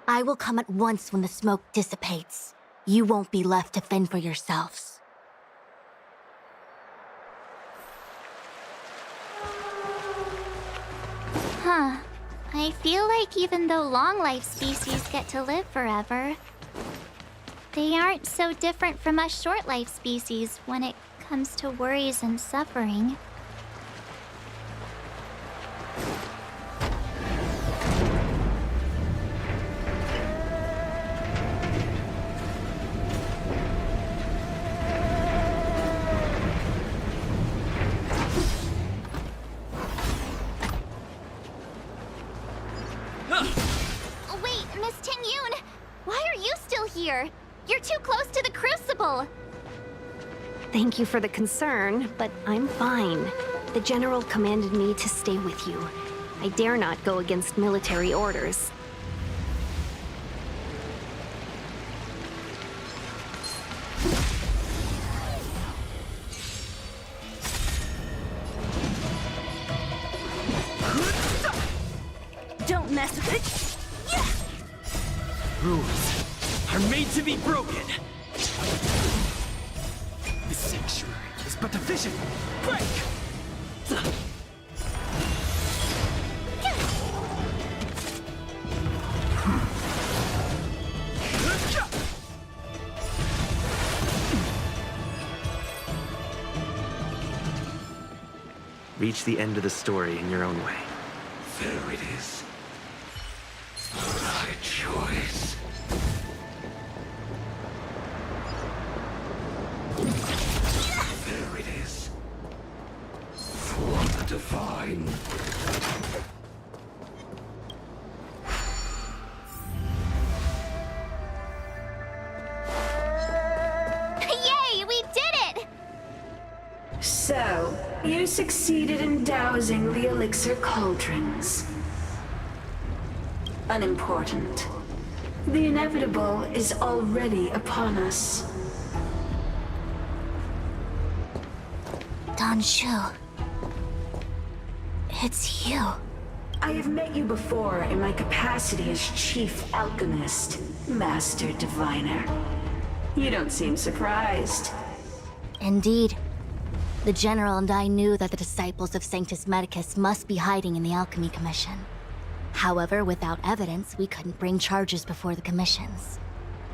I will come at once when the smoke dissipates. You won't be left to fend for yourselves. Huh. I feel like even though long-life species get to live forever, They aren't so different from us short-life species when it comes to worries and suffering. Wait, Miss Ting-Yun! Why are you still here? You're too close to the Crucible! Thank you for the concern, but I'm fine. The General commanded me to stay with you. I dare not go against military orders. Don't mess with it! Rules are made to be broken. The sanctuary is but a vision. Break! Reach the end of the story in your own way. There it is. The right choice. There it is. For the divine. Yay, we did it! So, you succeeded in dousing the elixir cauldrons. Unimportant. The inevitable is already upon us. Don Shu. It's you. I have met you before in my capacity as Chief Alchemist, Master Diviner. You don't seem surprised. Indeed. The General and I knew that the disciples of Sanctus Medicus must be hiding in the Alchemy Commission. However, without evidence, we couldn't bring charges before the commissions.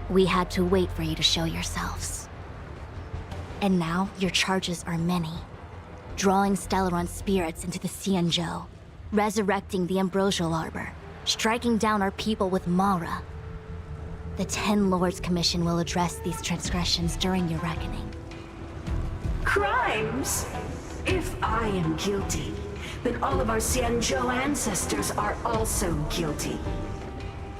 We had to wait for you to show yourselves. And now, your charges are many. Drawing Stellaron spirits into the Xianzhou, resurrecting the Ambrosial Arbor, striking down our people with Mara. The Ten Lords Commission will address these transgressions during your reckoning. Crimes? If I am guilty, then all of our Xianzhou ancestors are also guilty.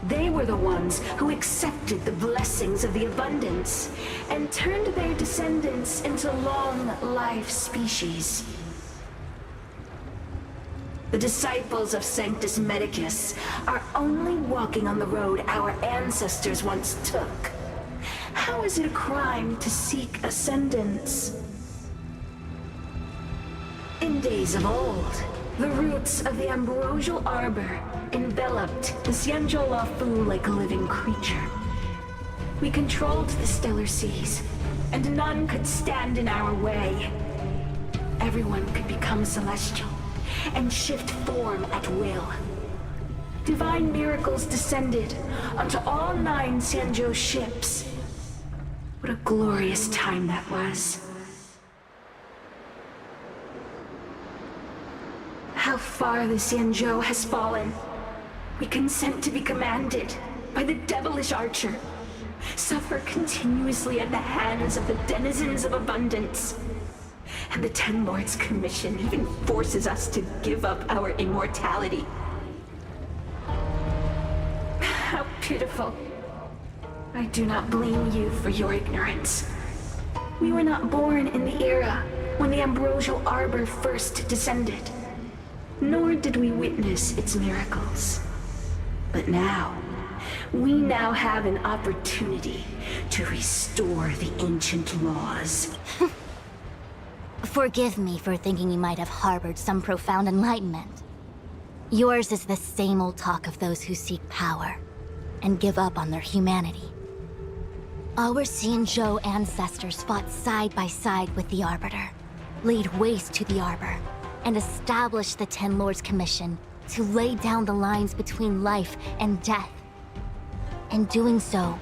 They were the ones who accepted the blessings of the abundance and turned their descendants into long-life species. The disciples of Sanctus Medicus are only walking on the road our ancestors once took. How is it a crime to seek ascendance? In days of old, the roots of the Ambrosial Arbor enveloped the Xianzhou Lafu like a living creature. We controlled the stellar seas, and none could stand in our way. Everyone could become celestial and shift form at will. Divine miracles descended onto all 9 Xianzhou ships. What a glorious time that was. How far the Xianzhou has fallen. We consent to be commanded by the devilish archer. Suffer continuously at the hands of the denizens of abundance. And the Ten Lords Commission even forces us to give up our immortality. How pitiful. I do not blame you for your ignorance. We were not born in the era when the Ambrosial Arbor first descended. Nor did we witness its miracles. But now, we now have an opportunity to restore the ancient laws. Forgive me for thinking you might have harbored some profound enlightenment. Yours is the same old talk of those who seek power and give up on their humanity. Our Xianzhou ancestors fought side by side with the Arbiter, laid waste to the Arbor, and established the Ten Lords Commission to lay down the lines between life and death. In doing so,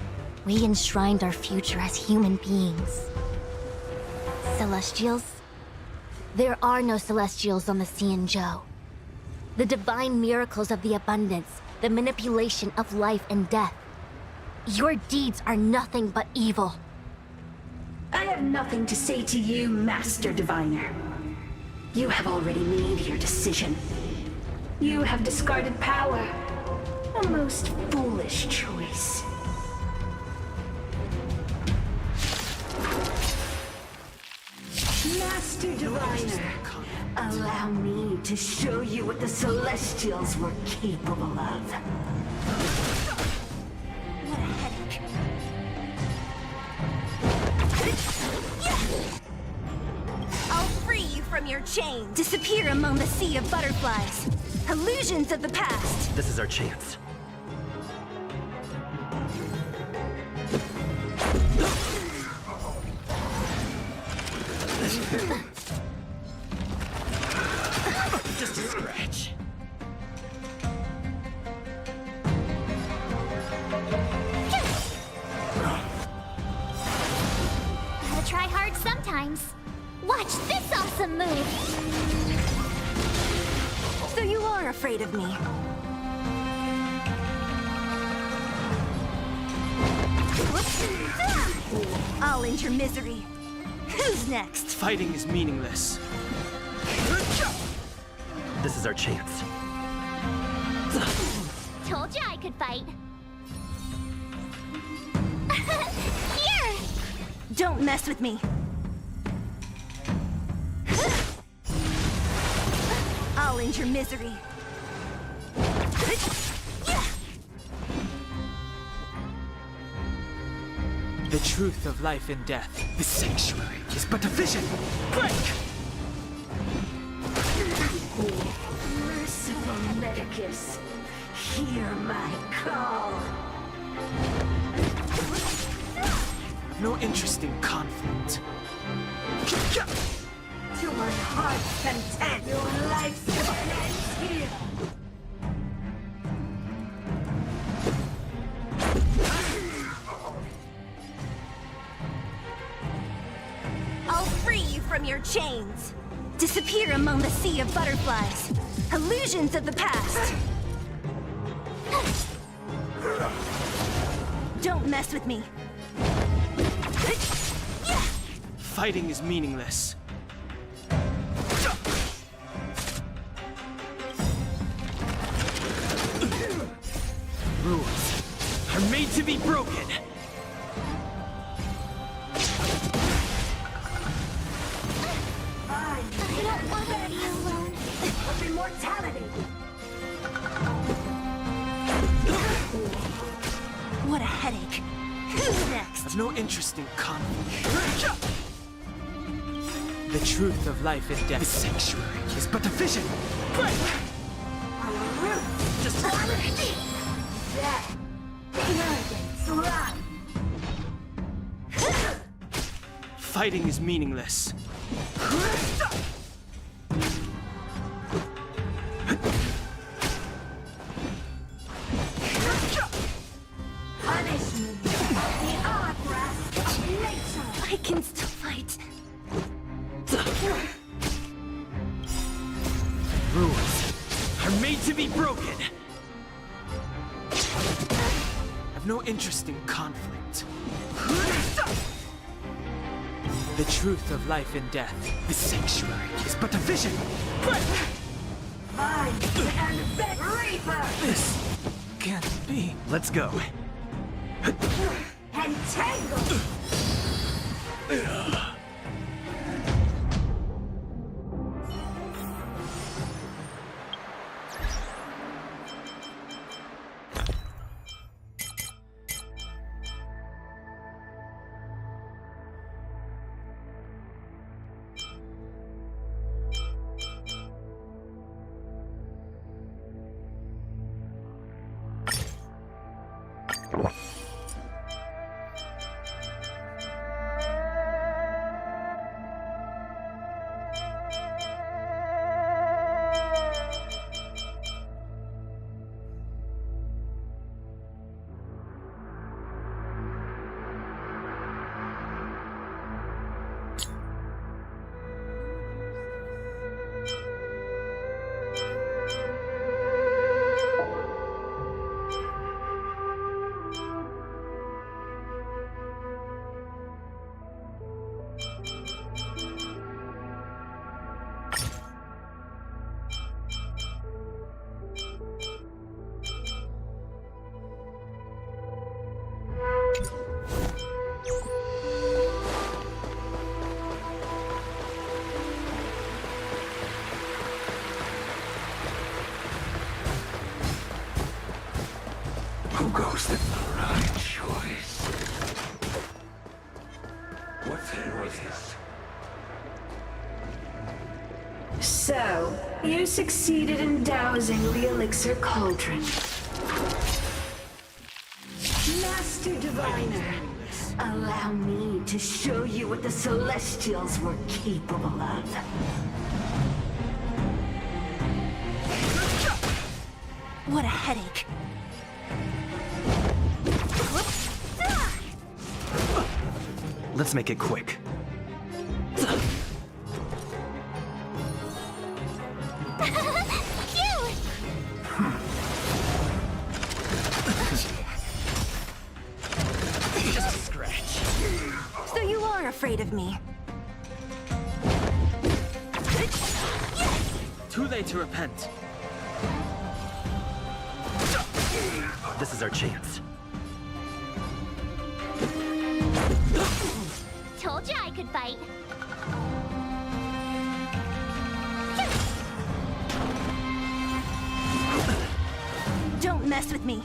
We enshrined our future as human beings. Celestials? There are no Celestials on the Xianzhou. The divine miracles of the abundance, the manipulation of life and death. Your deeds are nothing but evil. I have nothing to say to you, Master Diviner. You have already made your decision. You have discarded power. A most foolish choice. Master Diviner, allow me to show you what the Celestials were capable of. What a headache. I'll free you from your chain. Disappear among the sea of butterflies. Illusions of the past. This is our chance. Just a scratch. Gotta try hard sometimes. Watch this awesome move! So you are afraid of me. I'll end your misery. Who's next? Fighting is meaningless. This is our chance. Told you I could fight. Here! Don't mess with me. I'll end your misery. The truth of life and death. The sanctuary is but a vision. Break! Merciful Medicus, hear my call. No interest in conflict. To my heart's content, your life's span ends here. I'll free you from your chains. Disappear among the sea of butterflies. Illusions of the past. Don't mess with me. Fighting is meaningless. Rules are made to be broken. I don't want to be alone. Of immortality. What a headache. Who's next? I've no interest in conflict. The truth of life and death. The sanctuary is but a vision. Break! Just Death. Arrogance. Love. Fighting is meaningless. Punish me. The odd grasp of nature. I can still fight. Rules are made to be broken. I've no interest in conflict. The truth of life and death. The sanctuary is but a vision. Break! Mind and Bet Reaper. This can't be. Let's go. Entangle. Who goes the right choice? What was this? So, you succeeded in dousing the elixir cauldron. Master Diviner, allow me to show you what the Celestials were capable of. What a headache. Let's make it quick. Just a scratch. So you are afraid of me. Too late to repent. This is our chance. Told you I could fight. Don't mess with me.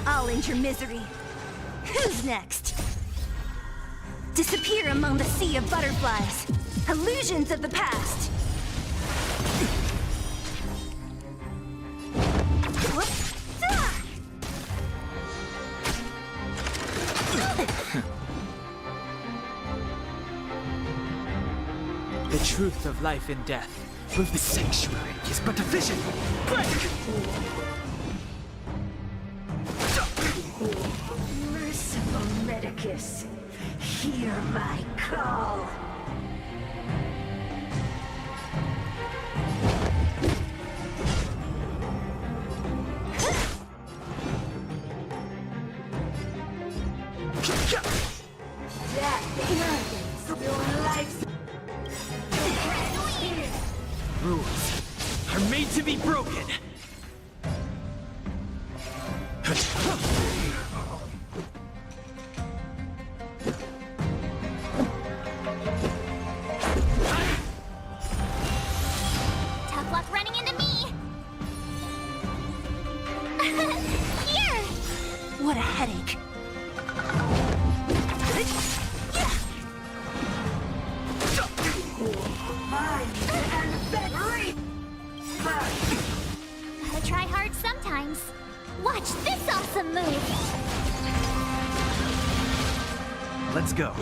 I'll end your misery. Who's next? Disappear among the sea of butterflies. Illusions of the past. The truth of life and death. With the sanctuary is but a vision. Break! Merciful Medicus, hear my call. That arrogance will life. Rules are made to be broken. Tough luck running into me. Here! What a headache. Gotta try hard sometimes. Watch this awesome move. Let's go.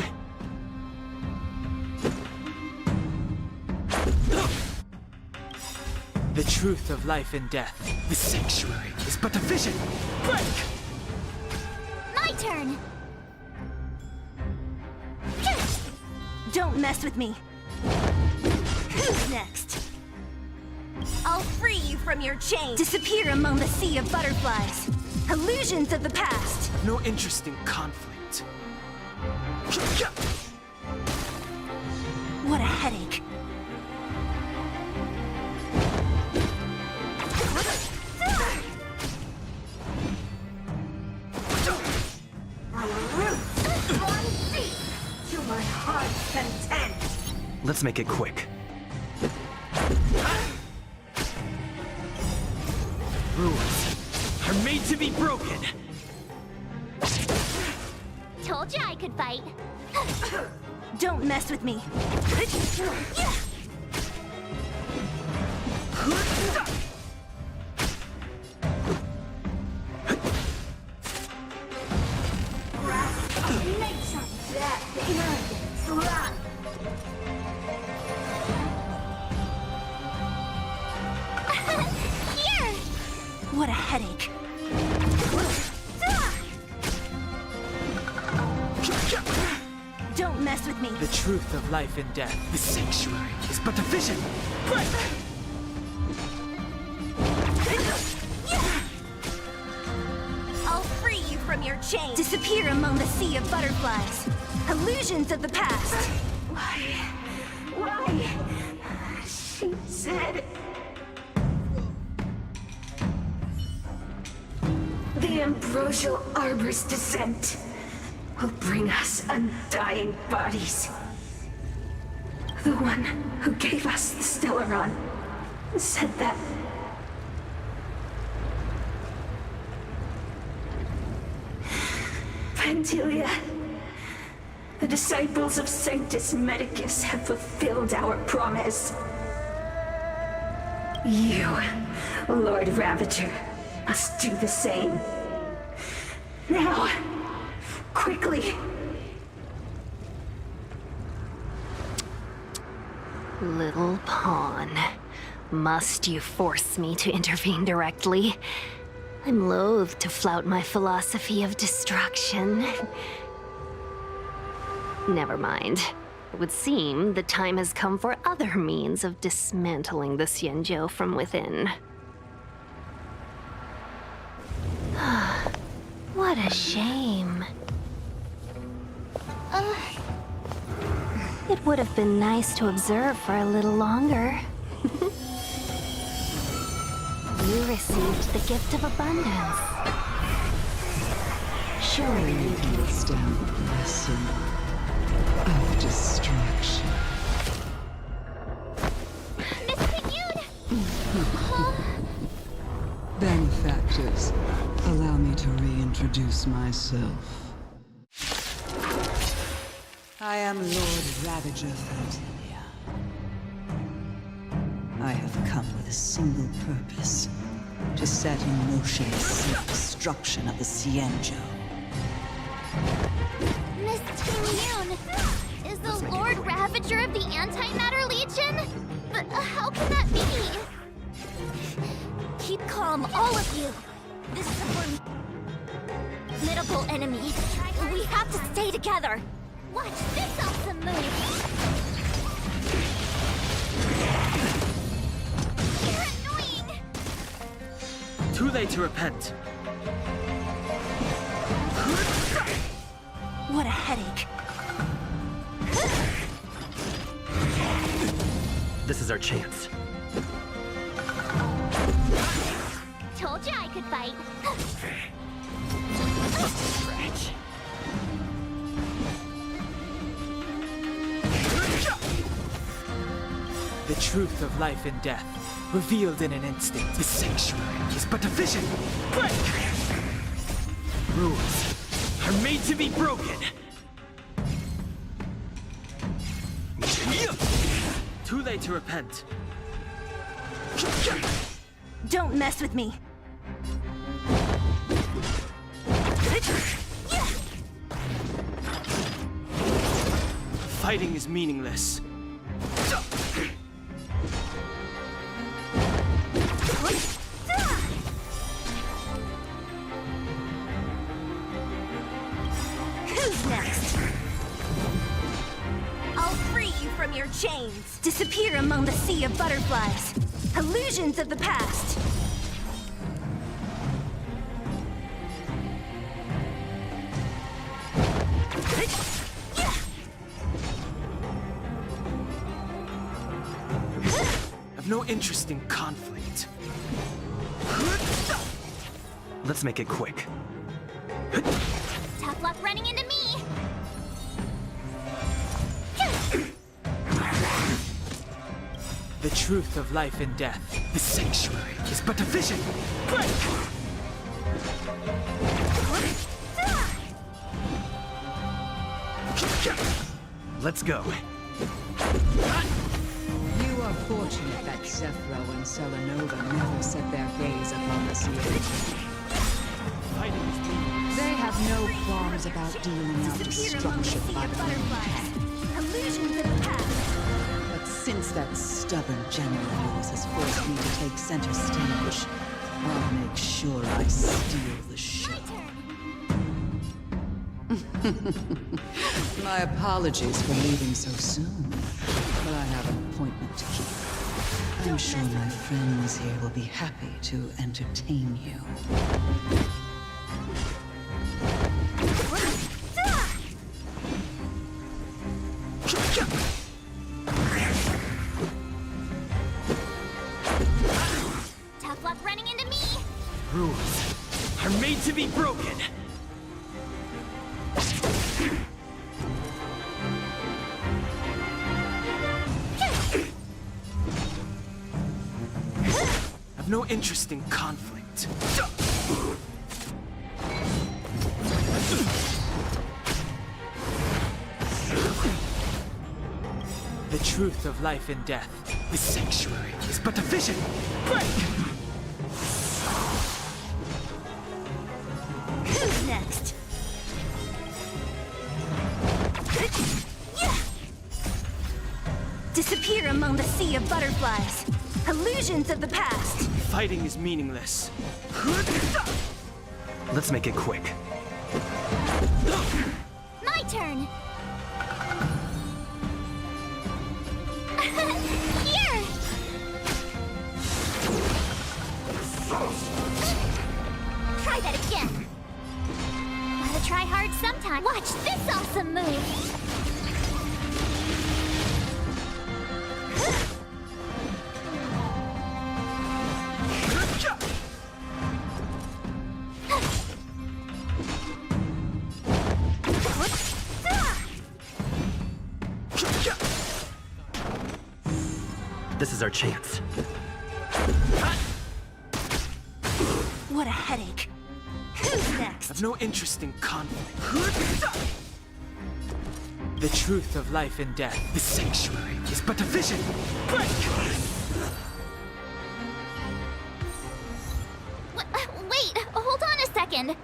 The truth of life and death. The sanctuary is but a vision. Break! My turn. Don't mess with me. Who's next? I'll free you from your chains. Disappear among the sea of butterflies. Illusions of the past. No interest in conflict. What a headache. To my heart's content. Let's make it quick. Rules are made to be broken. Told you I could fight. Don't mess with me. Here! What a headache. Don't mess with me. The truth of life and death. The sanctuary is but a vision. Break! I'll free you from your chains. Disappear among the sea of butterflies. Illusions of the past. Why? She said The ambrosial arbor's descent will bring us undying bodies. The one who gave us the Stellaron said that. Vantilia, the disciples of Sanctus Medicus have fulfilled our promise. You, Lord Ravager, must do the same. Now, quickly. Little pawn. Must you force me to intervene directly? I'm loath to flout my philosophy of destruction. Never mind. It would seem the time has come for other means of dismantling the Xianzhou from within. What a shame. It would have been nice to observe for a little longer. You received the gift of abundance. Surely you can withstand the blessing of distraction. Miss Pigune! Benefactors, allow me to reintroduce myself. I am Lord Ravager Vantilia. I have come with a single purpose: to set in motion the self-destruction of the Xianzhou. Miss Pigune! Is the Lord Ravager of the Antimatter Legion? But how can that be? Keep calm, all of you. This is a formidable enemy. We have to stay together. Watch this awesome move! You're annoying! Too late to repent. What a headache. This is our chance. Told you I could fight. Scratch. The truth of life and death, revealed in an instant. The sanctuary is but a vision. Break! Rules are made to be broken. Too late to repent. Don't mess with me. Fighting is meaningless. Who's next? I'll free you from your chains. Disappear among the sea of butterflies. Illusions of the past. I've no interest in conflict. Let's make it quick. Tough luck running into me! The truth of life and death. The sanctuary is but a vision. Break! Let's go. You are fortunate that Zephyro and Selenova never set their gaze upon the Xianzhou. They have no qualms about dealing out destruction by the butterflies. Illusions of the past. But since that stubborn general of yours has forced me to take center stage, I'll make sure I steal the show. My apologies for leaving so soon, but I have an appointment to keep. I'm sure my friends here will be happy to entertain you. Tough luck running into me! Rules are made to be broken. I've no interest in conflict. The truth of life and death. The sanctuary is but a vision. Break! Who's next? Disappear among the sea of butterflies. Illusions of the past. Fighting is meaningless. Let's make it quick. My turn! Here! Try that again. Gotta try hard sometime. Watch this awesome move! This is our chance. What a headache. Who's next? I've no interest in conflict. The truth of life and death. The sanctuary is but a vision. Break! Wait, hold on a second.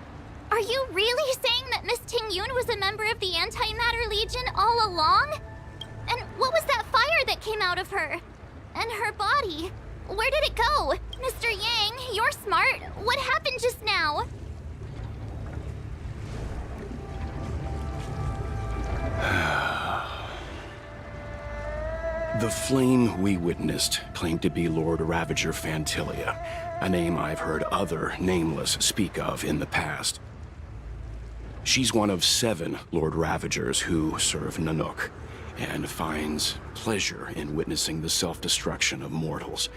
Are you really saying that Miss Ting-Yun was a member of the Antimatter Legion all along? And what was that fire that came out of her? And her body? Where did it go? Mr. Yang, you're smart. What happened just now? The flame we witnessed claimed to be Lord Ravager Fantilia, a name I've heard other nameless speak of in the past. She's one of 7 Lord Ravagers who serve Nanook, and finds pleasure in witnessing the self-destruction of mortals.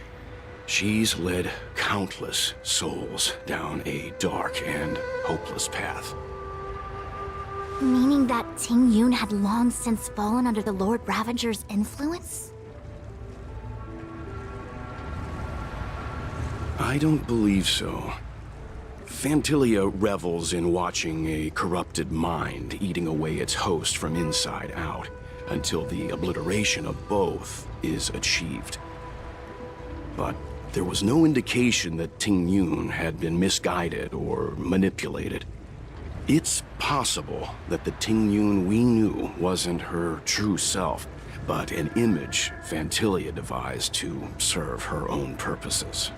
She's led countless souls down a dark and hopeless path. Meaning that Ting-Yun had long since fallen under the Lord Ravager's influence? I don't believe so. Fantilia revels in watching a corrupted mind eating away its host from inside out, until the obliteration of both is achieved. But there was no indication that Ting-Yun had been misguided or manipulated. It's possible that the Ting-Yun we knew wasn't her true self, but an image Fantilia devised to serve her own purposes.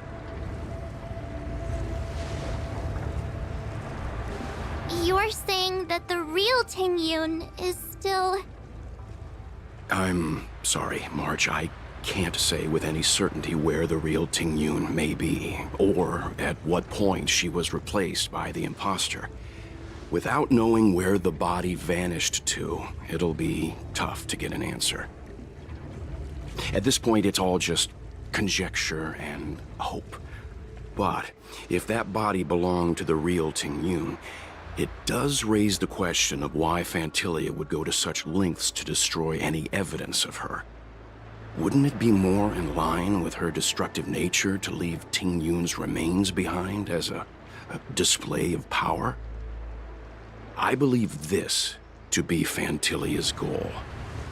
You're saying that the real Ting-Yun is still... I'm sorry, March. I can't say with any certainty where the real Ting-Yun may be, or at what point she was replaced by the imposter. Without knowing where the body vanished to, it'll be tough to get an answer. At this point, it's all just conjecture and hope. But if that body belonged to the real Ting-Yun, it does raise the question of why Fantilia would go to such lengths to destroy any evidence of her. Wouldn't it be more in line with her destructive nature to leave Ting-Yun's remains behind as a display of power? I believe this to be Fantilia's goal: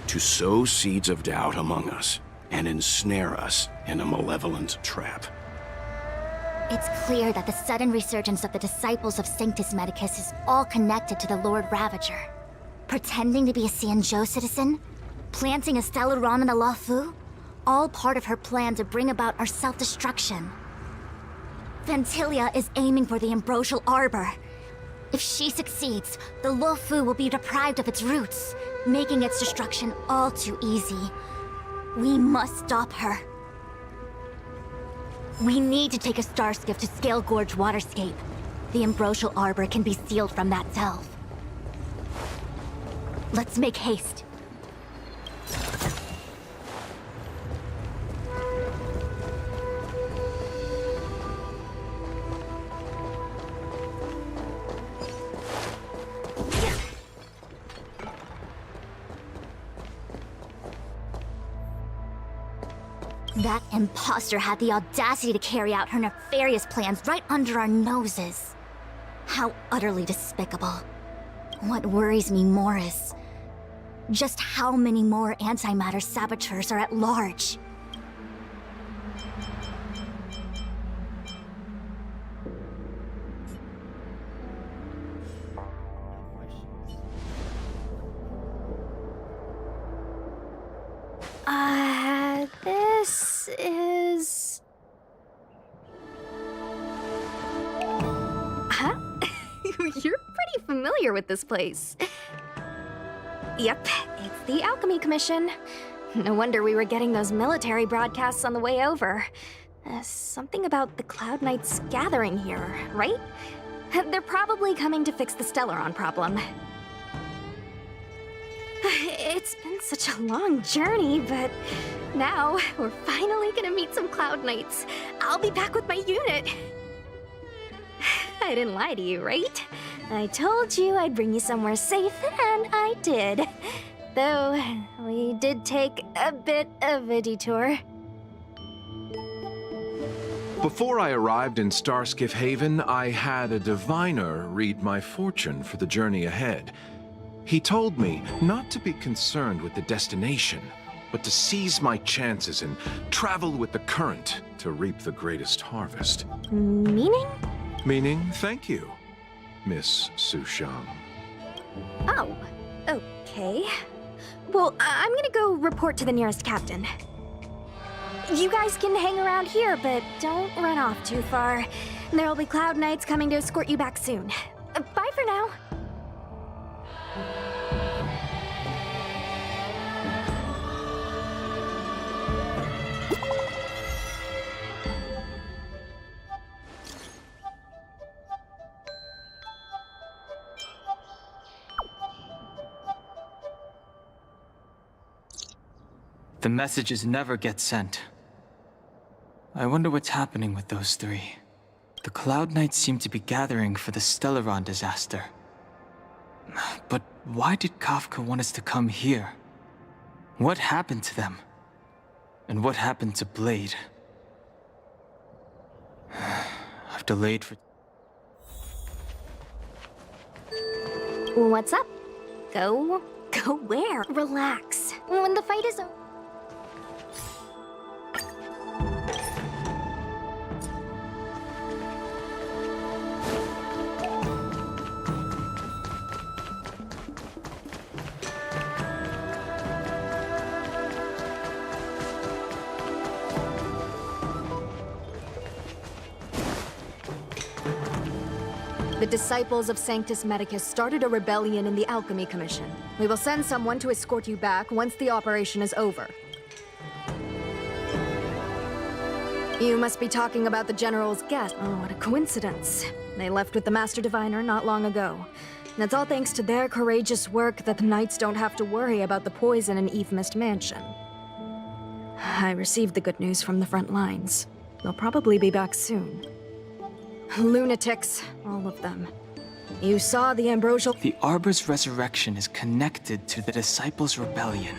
to sow seeds of doubt among us and ensnare us in a malevolent trap. It's clear that the sudden resurgence of the disciples of Sanctus Medicus is all connected to the Lord Ravager. Pretending to be a Xianzhou citizen? Planting a Stellaron in the Luofu? All part of her plan to bring about our self-destruction. Fantilia is aiming for the Ambrosial Arbor. If she succeeds, the Luofu will be deprived of its roots, making its destruction all too easy. We must stop her. We need to take a star skiff to Scale Gorge Waterscape. The Ambrosial Arbor can be sealed from that delve. Let's make haste. That imposter had the audacity to carry out her nefarious plans right under our noses. How utterly despicable. What worries me more is just how many more antimatter saboteurs are at large. This is... Huh? You're pretty familiar with this place. Yep, it's the Alchemy Commission. No wonder we were getting those military broadcasts on the way over. Something about the Cloud Knights gathering here, right? They're probably coming to fix the Stellaron problem. It's been such a long journey, but now we're finally gonna meet some Cloud Knights. I'll be back with my unit. I didn't lie to you, right? I told you I'd bring you somewhere safe, and I did. Though, we did take a bit of a detour. Before I arrived in Starskiff Haven, I had a diviner read my fortune for the journey ahead. He told me not to be concerned with the destination, but to seize my chances and travel with the current to reap the greatest harvest. Meaning? Meaning, thank you, Miss Sushang. Oh, okay. Well, I'm gonna go report to the nearest captain. You guys can hang around here, but don't run off too far. There'll be Cloud Knights coming to escort you back soon. Bye for now. The messages never get sent. I wonder what's happening with those three. The Cloud Knights seem to be gathering for the Stellaron disaster. But why did Kafka want us to come here? What happened to them? And what happened to Blade? I've delayed for... What's up? Go where? Relax. When the fight is over. The disciples of Sanctus Medicus started a rebellion in the Alchemy Commission. We will send someone to escort you back once the operation is over. You must be talking about the General's guest. Oh, what a coincidence. They left with the Master Diviner not long ago. That's all thanks to their courageous work that the Knights don't have to worry about the poison in Evemist Mansion. I received the good news from the front lines. They'll probably be back soon. Lunatics, all of them. You saw the ambrosial... The Arbor's resurrection is connected to the Disciples' Rebellion.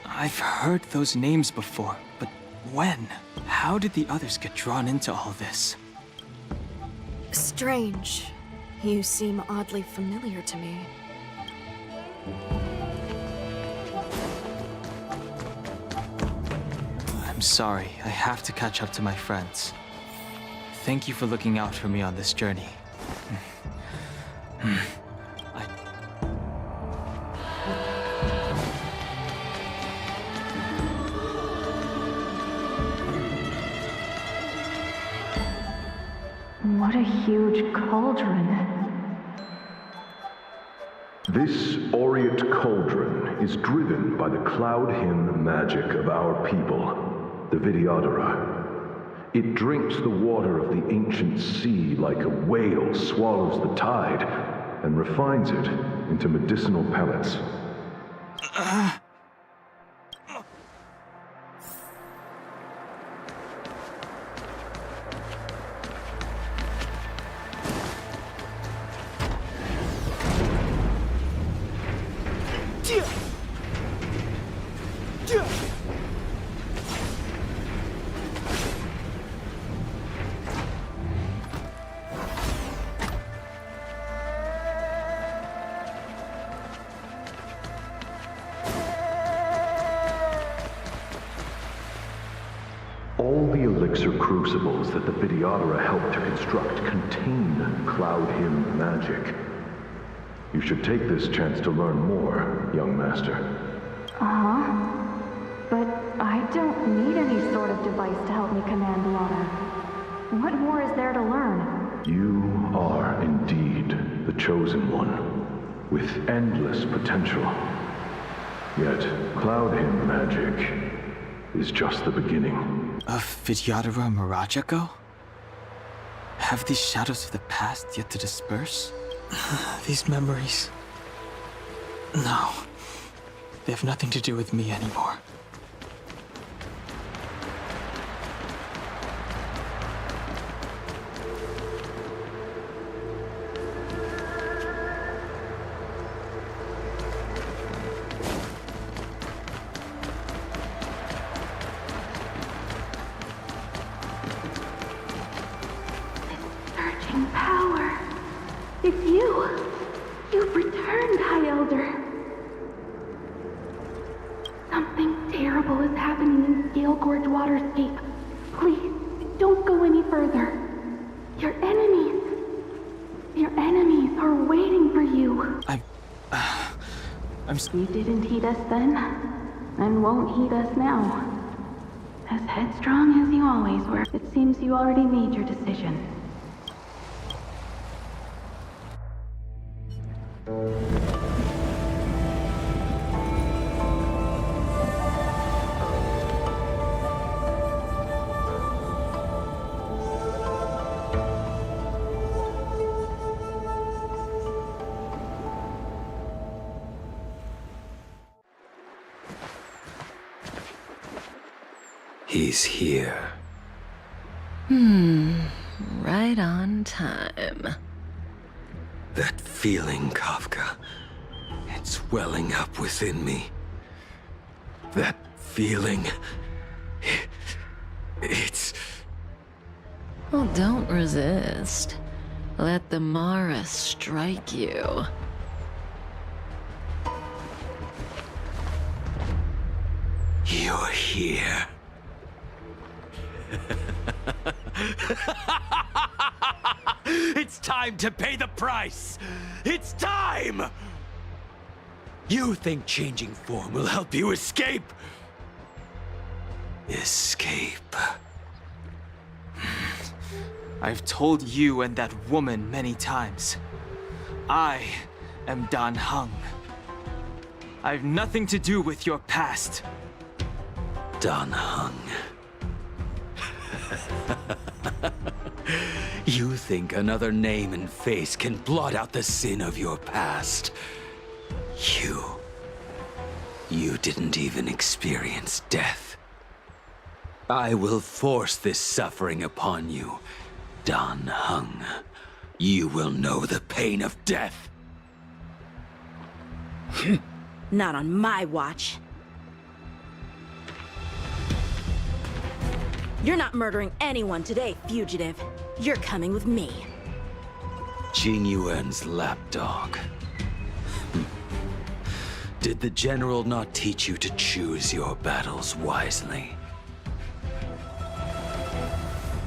I've heard those names before, but when? How did the others get drawn into all this? Strange. You seem oddly familiar to me. I'm sorry, I have to catch up to my friends. Thank you for looking out for me on this journey. What a huge cauldron. This aureate cauldron is driven by the cloud hymn magic of our people, the Vidyadhara. It drinks the water of the ancient sea like a whale swallows the tide, and refines it into medicinal pellets. lesser crucibles that the Videodora helped to construct contain Cloud Hymn magic. You should take this chance to learn more, young master. Uh-huh. But I don't need any sort of device to help me command water. What more is there to learn? You are indeed the chosen one, with endless potential. Yet, Cloud Hymn magic is just the beginning. Of Vidyadhara Mirajago? Have these shadows of the past yet to disperse? These memories... No. They have nothing to do with me anymore. Surging power. It's you. You've returned, High Elder. Something terrible is happening in Scale Gorge Waterscape. Please, don't go any further. Your enemies are waiting for you. You didn't heed us then, and won't heed us now. As headstrong as you always were, it seems you already made your decision. He's here. Right on time. That feeling, Kafka. It's welling up within me. That feeling... It's... Well, don't resist. Let the Mara strike you. You're here. It's time to pay the price! It's time! You think changing form will help you escape? Escape. I've told you and that woman many times. I am Dan Heng. I've nothing to do with your past. Dan Heng. You think another name and face can blot out the sin of your past? You didn't even experience death. I will force this suffering upon you, Dan Heng. You will know the pain of death. Not on my watch. You're not murdering anyone today, fugitive. You're coming with me. Jing Yuan's lapdog. Did the general not teach you to choose your battles wisely?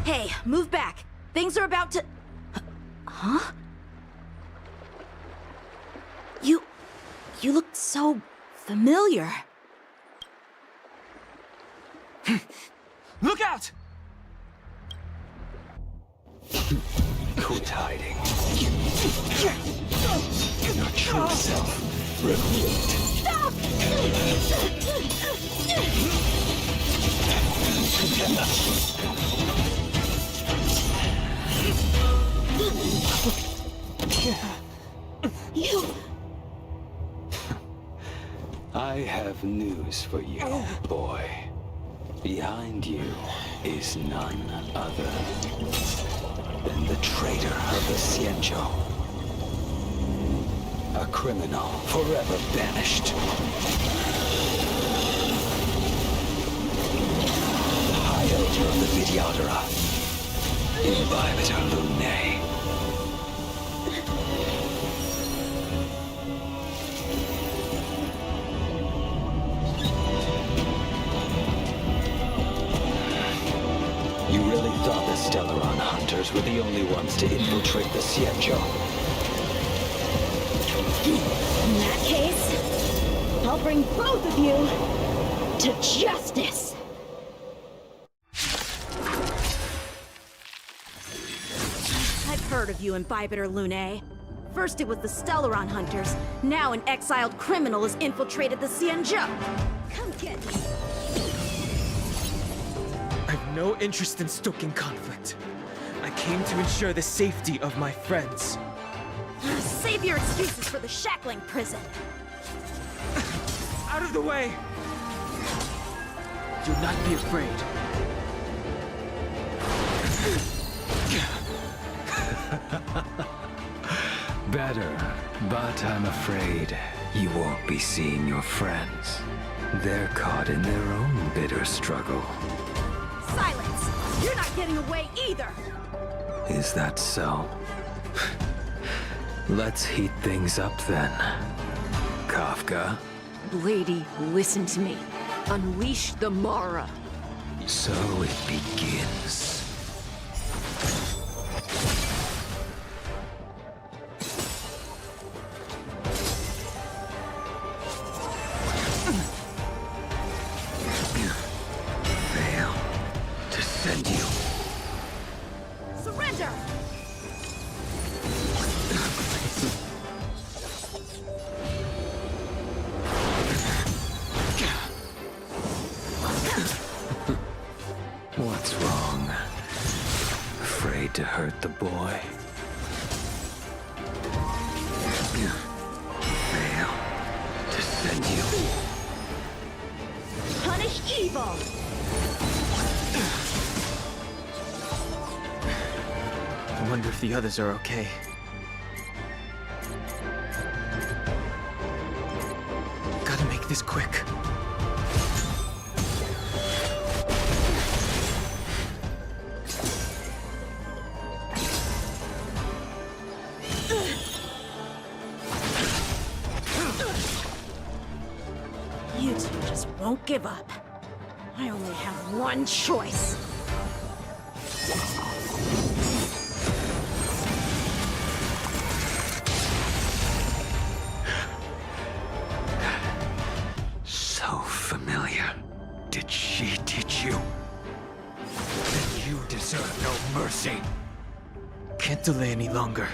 Hey, move back. Things are about to... Huh? You look so familiar. Look out! Good hiding. Your true self revealed. You... I have news for you, boy. Behind you is none other than the traitor of the Xianzhou. A criminal forever banished. The High Elder of the Vidyadhara. Imbibitor Lunae. You hunters were the only ones to infiltrate the Xianzhou. In that case, I'll bring both of you to justice! I've heard of you, Imbibitor Lune. First it was the Stellaron hunters, now an exiled criminal has infiltrated the Xianzhou. Come get me. I've no interest in stoking conflict. I came to ensure the safety of my friends. Save your excuses for the shackling prison. Out of the way! Do not be afraid. Better, but I'm afraid you won't be seeing your friends. They're caught in their own bitter struggle. Silence! You're not getting away either! Is that so? Let's heat things up then. Kafka? Lady, listen to me. Unleash the Mara. So it begins. Fail to send you. Surrender! What's wrong? Afraid to hurt the boy? Fail to send you. Punish evil! I wonder if the others are okay. Gotta make this quick. You two just won't give up. I only have one choice. So familiar. Did she teach you? Then you deserve no mercy. Can't delay any longer.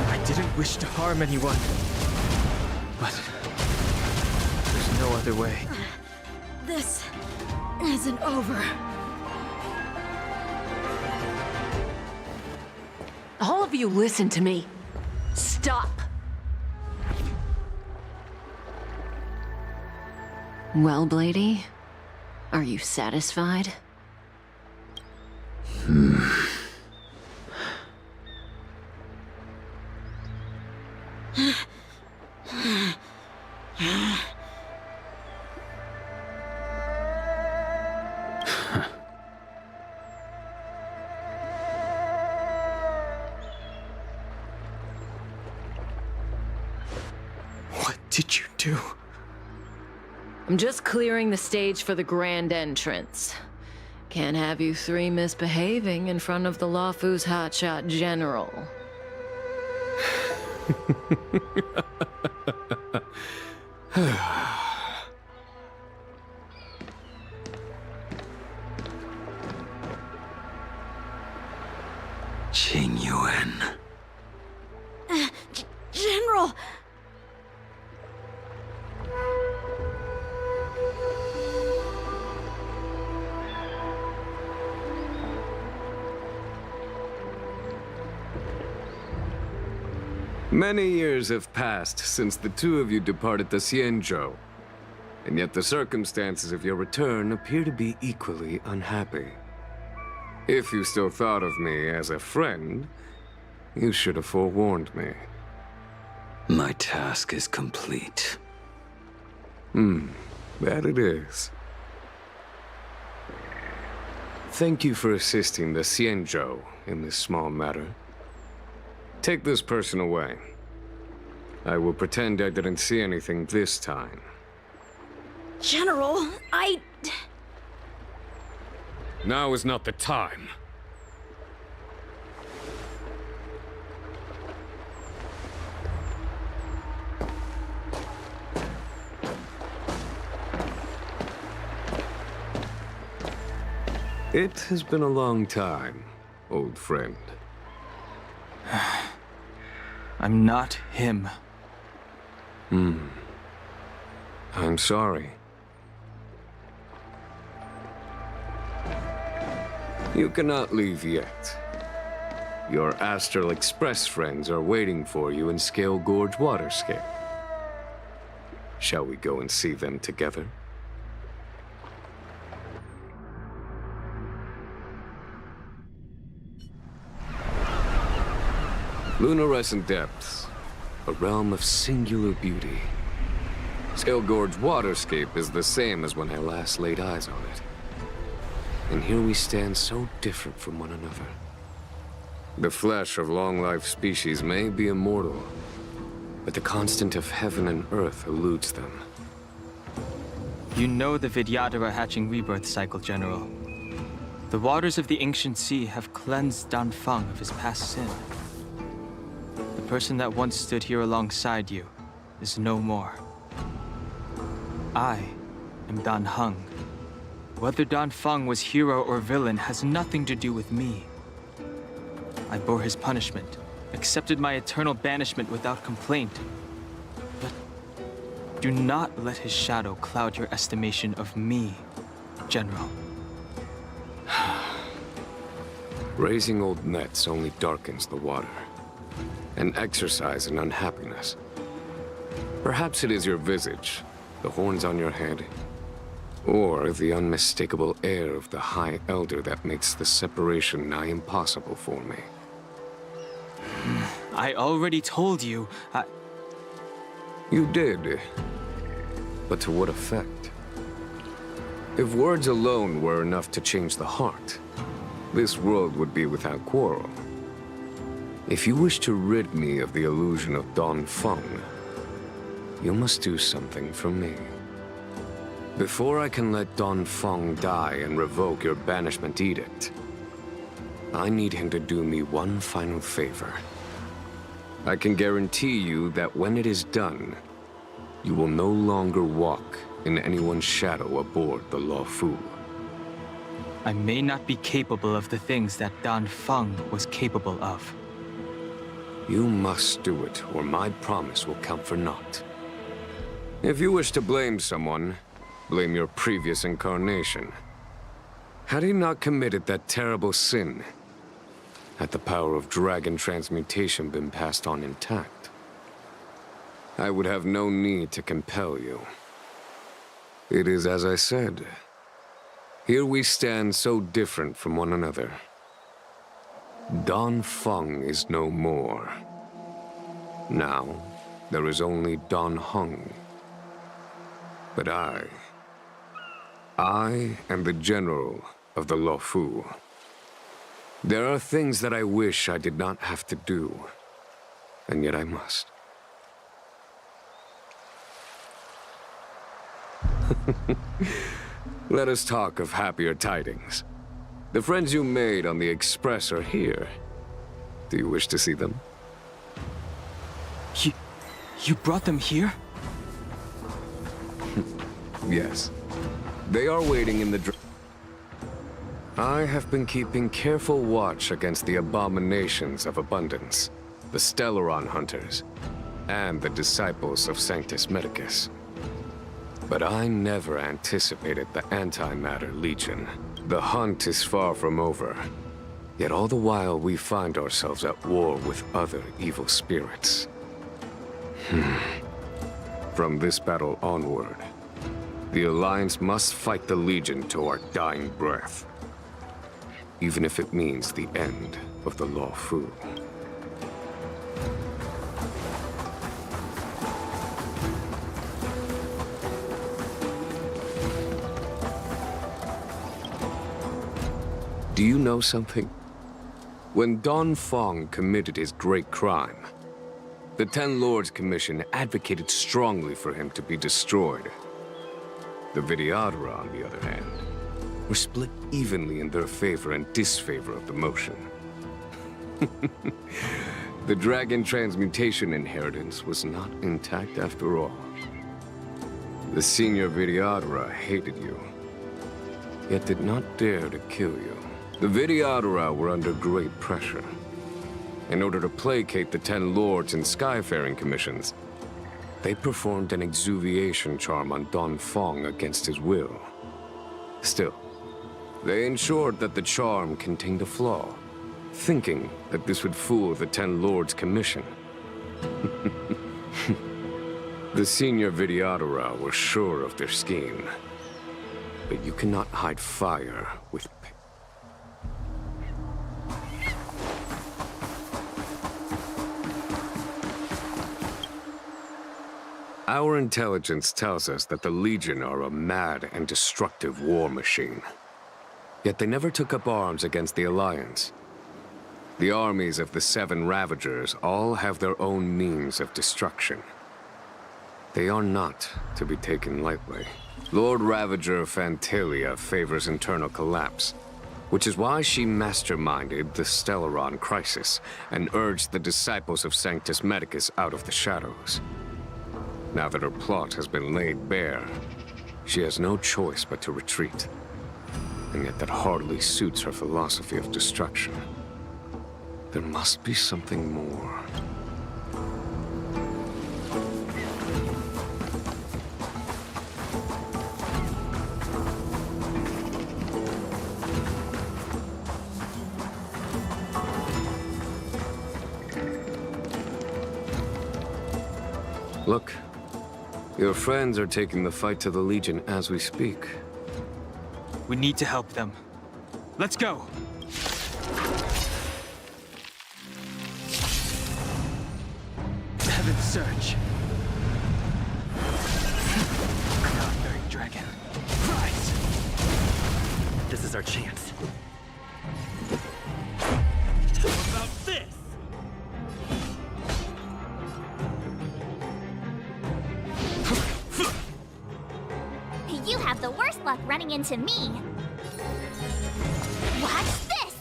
I didn't wish to harm anyone. But there's no other way. This isn't over. All of you listen to me. Stop! Well, Blady? Are you satisfied? What did you do? I'm just clearing the stage for the grand entrance. Can't have you three misbehaving in front of the Luofu's hotshot general. Qing Yuan. General! Many years have passed since the two of you departed the Xianzhou, and yet the circumstances of your return appear to be equally unhappy. If you still thought of me as a friend, you should have forewarned me. My task is complete. That it is. Thank you for assisting the Xianzhou in this small matter. Take this person away. I will pretend I didn't see anything this time. General, Now is not the time. It has been a long time, old friend. I'm not him. I'm sorry. You cannot leave yet. Your Astral Express friends are waiting for you in Scale Gorge Waterscape. Shall we go and see them together? Lunarescent Depths, a realm of singular beauty. Scale Gorge Waterscape is the same as when I last laid eyes on it. And here we stand so different from one another. The flesh of long-life species may be immortal, but the constant of heaven and earth eludes them. You know the Vidyadhara hatching rebirth cycle, General. The waters of the ancient sea have cleansed Danfeng of his past sin. The person that once stood here alongside you is no more. I am Dan Heng. Whether Danfeng was hero or villain has nothing to do with me. I bore his punishment, accepted my eternal banishment without complaint. But do not let his shadow cloud your estimation of me, General. Raising old nets only darkens the water, an exercise in unhappiness. Perhaps it is your visage, the horns on your head, or the unmistakable air of the High Elder that makes the separation nigh impossible for me. I already told you, You did, but to what effect? If words alone were enough to change the heart, this world would be without quarrel. If you wish to rid me of the illusion of Danfeng, you must do something for me. Before I can let Danfeng die and revoke your banishment edict, I need him to do me one final favor. I can guarantee you that when it is done, you will no longer walk in anyone's shadow aboard the Luofu. I may not be capable of the things that Danfeng was capable of. You must do it, or my promise will count for naught. If you wish to blame someone, blame your previous incarnation. Had he not committed that terrible sin, had the power of dragon transmutation been passed on intact, I would have no need to compel you. It is as I said. Here we stand so different from one another. Danfeng is no more. Now, there is only Dan Heng. But I am the general of the Luofu. There are things that I wish I did not have to do, and yet I must. Let us talk of happier tidings. The friends you made on the Express are here. Do you wish to see them? You brought them here? Yes. They are waiting in the I have been keeping careful watch against the abominations of abundance, the Stellaron hunters, and the disciples of Sanctus Medicus. But I never anticipated the Antimatter Legion. The hunt is far from over. Yet all the while we find ourselves at war with other evil spirits. From this battle onward, the Alliance must fight the Legion to our dying breath. Even if it means the end of the Luofu. Do you know something? When Danfeng committed his great crime, the Ten Lords Commission advocated strongly for him to be destroyed. The Vidyadhara, on the other hand, were split evenly in their favor and disfavor of the motion. The dragon transmutation inheritance was not intact after all. The senior Videodora hated you, yet did not dare to kill you. The Videodora were under great pressure. In order to placate the 10 lords and skyfaring commissions, they performed an exuviation charm on Don Fong against his will. Still, they ensured that the charm contained a flaw, thinking that this would fool the 10 lords' commission. The senior Videodora were sure of their scheme. But you cannot hide fire with Our intelligence tells us that the Legion are a mad and destructive war machine. Yet they never took up arms against the Alliance. The armies of the 7 Ravagers all have their own means of destruction. They are not to be taken lightly. Lord Ravager Fantalia favors internal collapse, which is why she masterminded the Stellaron crisis and urged the disciples of Sanctus Medicus out of the shadows. Now that her plot has been laid bare, she has no choice but to retreat. And yet that hardly suits her philosophy of destruction. There must be something more. Look, your friends are taking the fight to the Legion as we speak. We need to help them. Let's go! Heaven's Surge. Cloud-bearing dragon. Rise! This is our chance. How about this? You have the worst luck running into me. Watch this!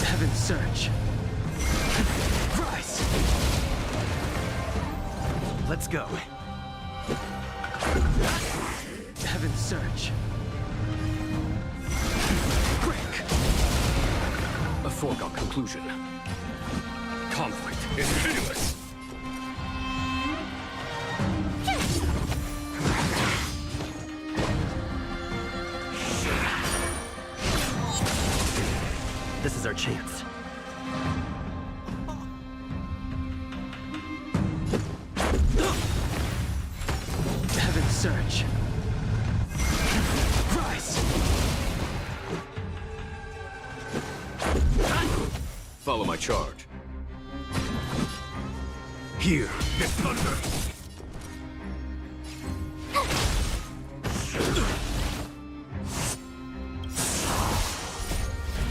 Heaven's Surge. Rise! Let's go. Heaven's Surge. Quick! A foregone conclusion. Conflict is pitiless. This is our chance. Heaven's Surge. Rise! Follow my charge. Hear the thunder.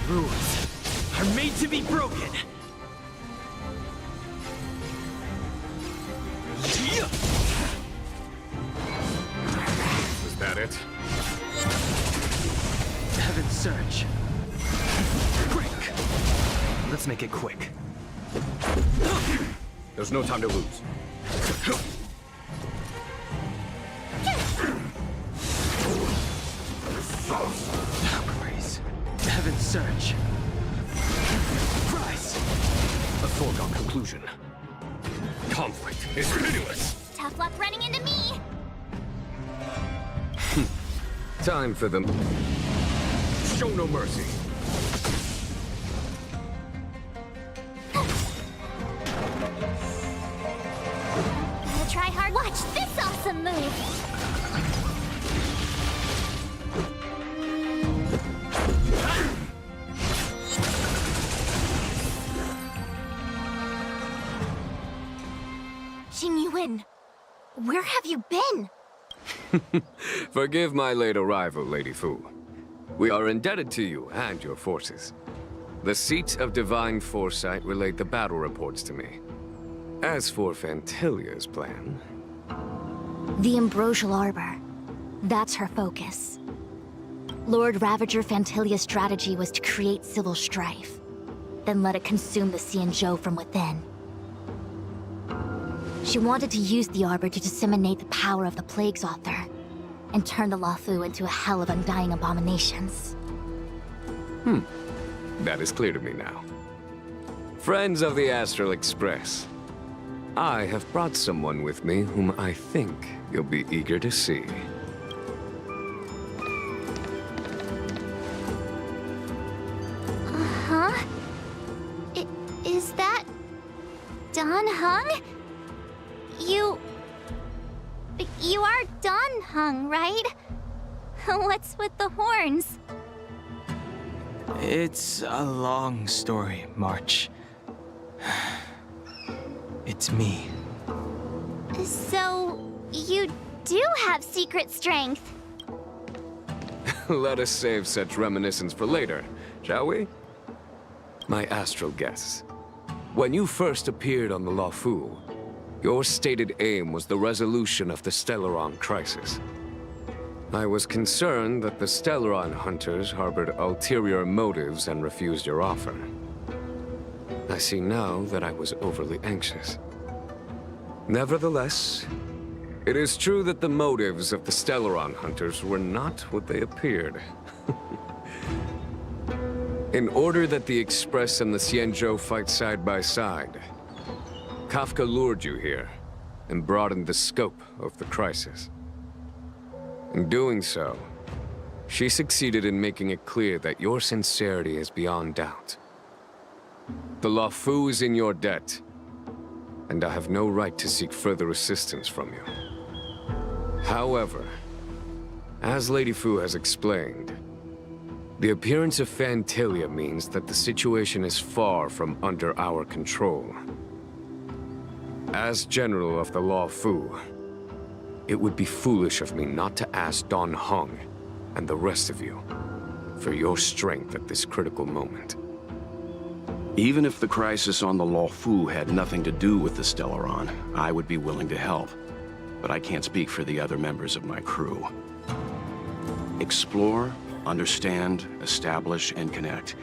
Rules are made to be broken. Is that it? Heaven's Surge. Quick! Let's make it quick. There's no time to lose. Praise. Heaven's Surge. Rise! A foregone conclusion. Conflict is pitiless. Tough luck running into me! Time for them. Show no mercy. I'll try hard. Watch this awesome move! Jingyuan, where have you been? Forgive my late arrival, Lady Fu. We are indebted to you and your forces. The Seat of Divine Foresight relayed the battle reports to me. As for Fantilia's plan... The Ambrosial Arbor. That's her focus. Lord Ravager Fantilia's strategy was to create civil strife, then let it consume the Xianzhou from within. She wanted to use the Arbor to disseminate the power of the Plague's author, and turn the Luofu into a hell of undying abominations. That is clear to me now. Friends of the Astral Express, I have brought someone with me whom I think you'll be eager to see. Huh? Is that... Don Hung? You are Don Hung, right? What's with the horns? It's a long story, March. It's me. So, you do have secret strength. Let us save such reminiscence for later, shall we? My astral guests. When you first appeared on the Luofu, your stated aim was the resolution of the Stellaron crisis. I was concerned that the Stellaron hunters harbored ulterior motives and refused your offer. I see now that I was overly anxious. Nevertheless, it is true that the motives of the Stellaron hunters were not what they appeared. In order that the Express and the Xianzhou fight side by side, Kafka lured you here and broadened the scope of the crisis. In doing so, she succeeded in making it clear that your sincerity is beyond doubt. The Luofu is in your debt, and I have no right to seek further assistance from you. However, as Lady Fu has explained, the appearance of Fantilia means that the situation is far from under our control. As General of the Luofu, it would be foolish of me not to ask Don Hung and the rest of you for your strength at this critical moment. Even if the crisis on the Luofu had nothing to do with the Stellaron, I would be willing to help. But I can't speak for the other members of my crew. Explore, understand, establish, and connect.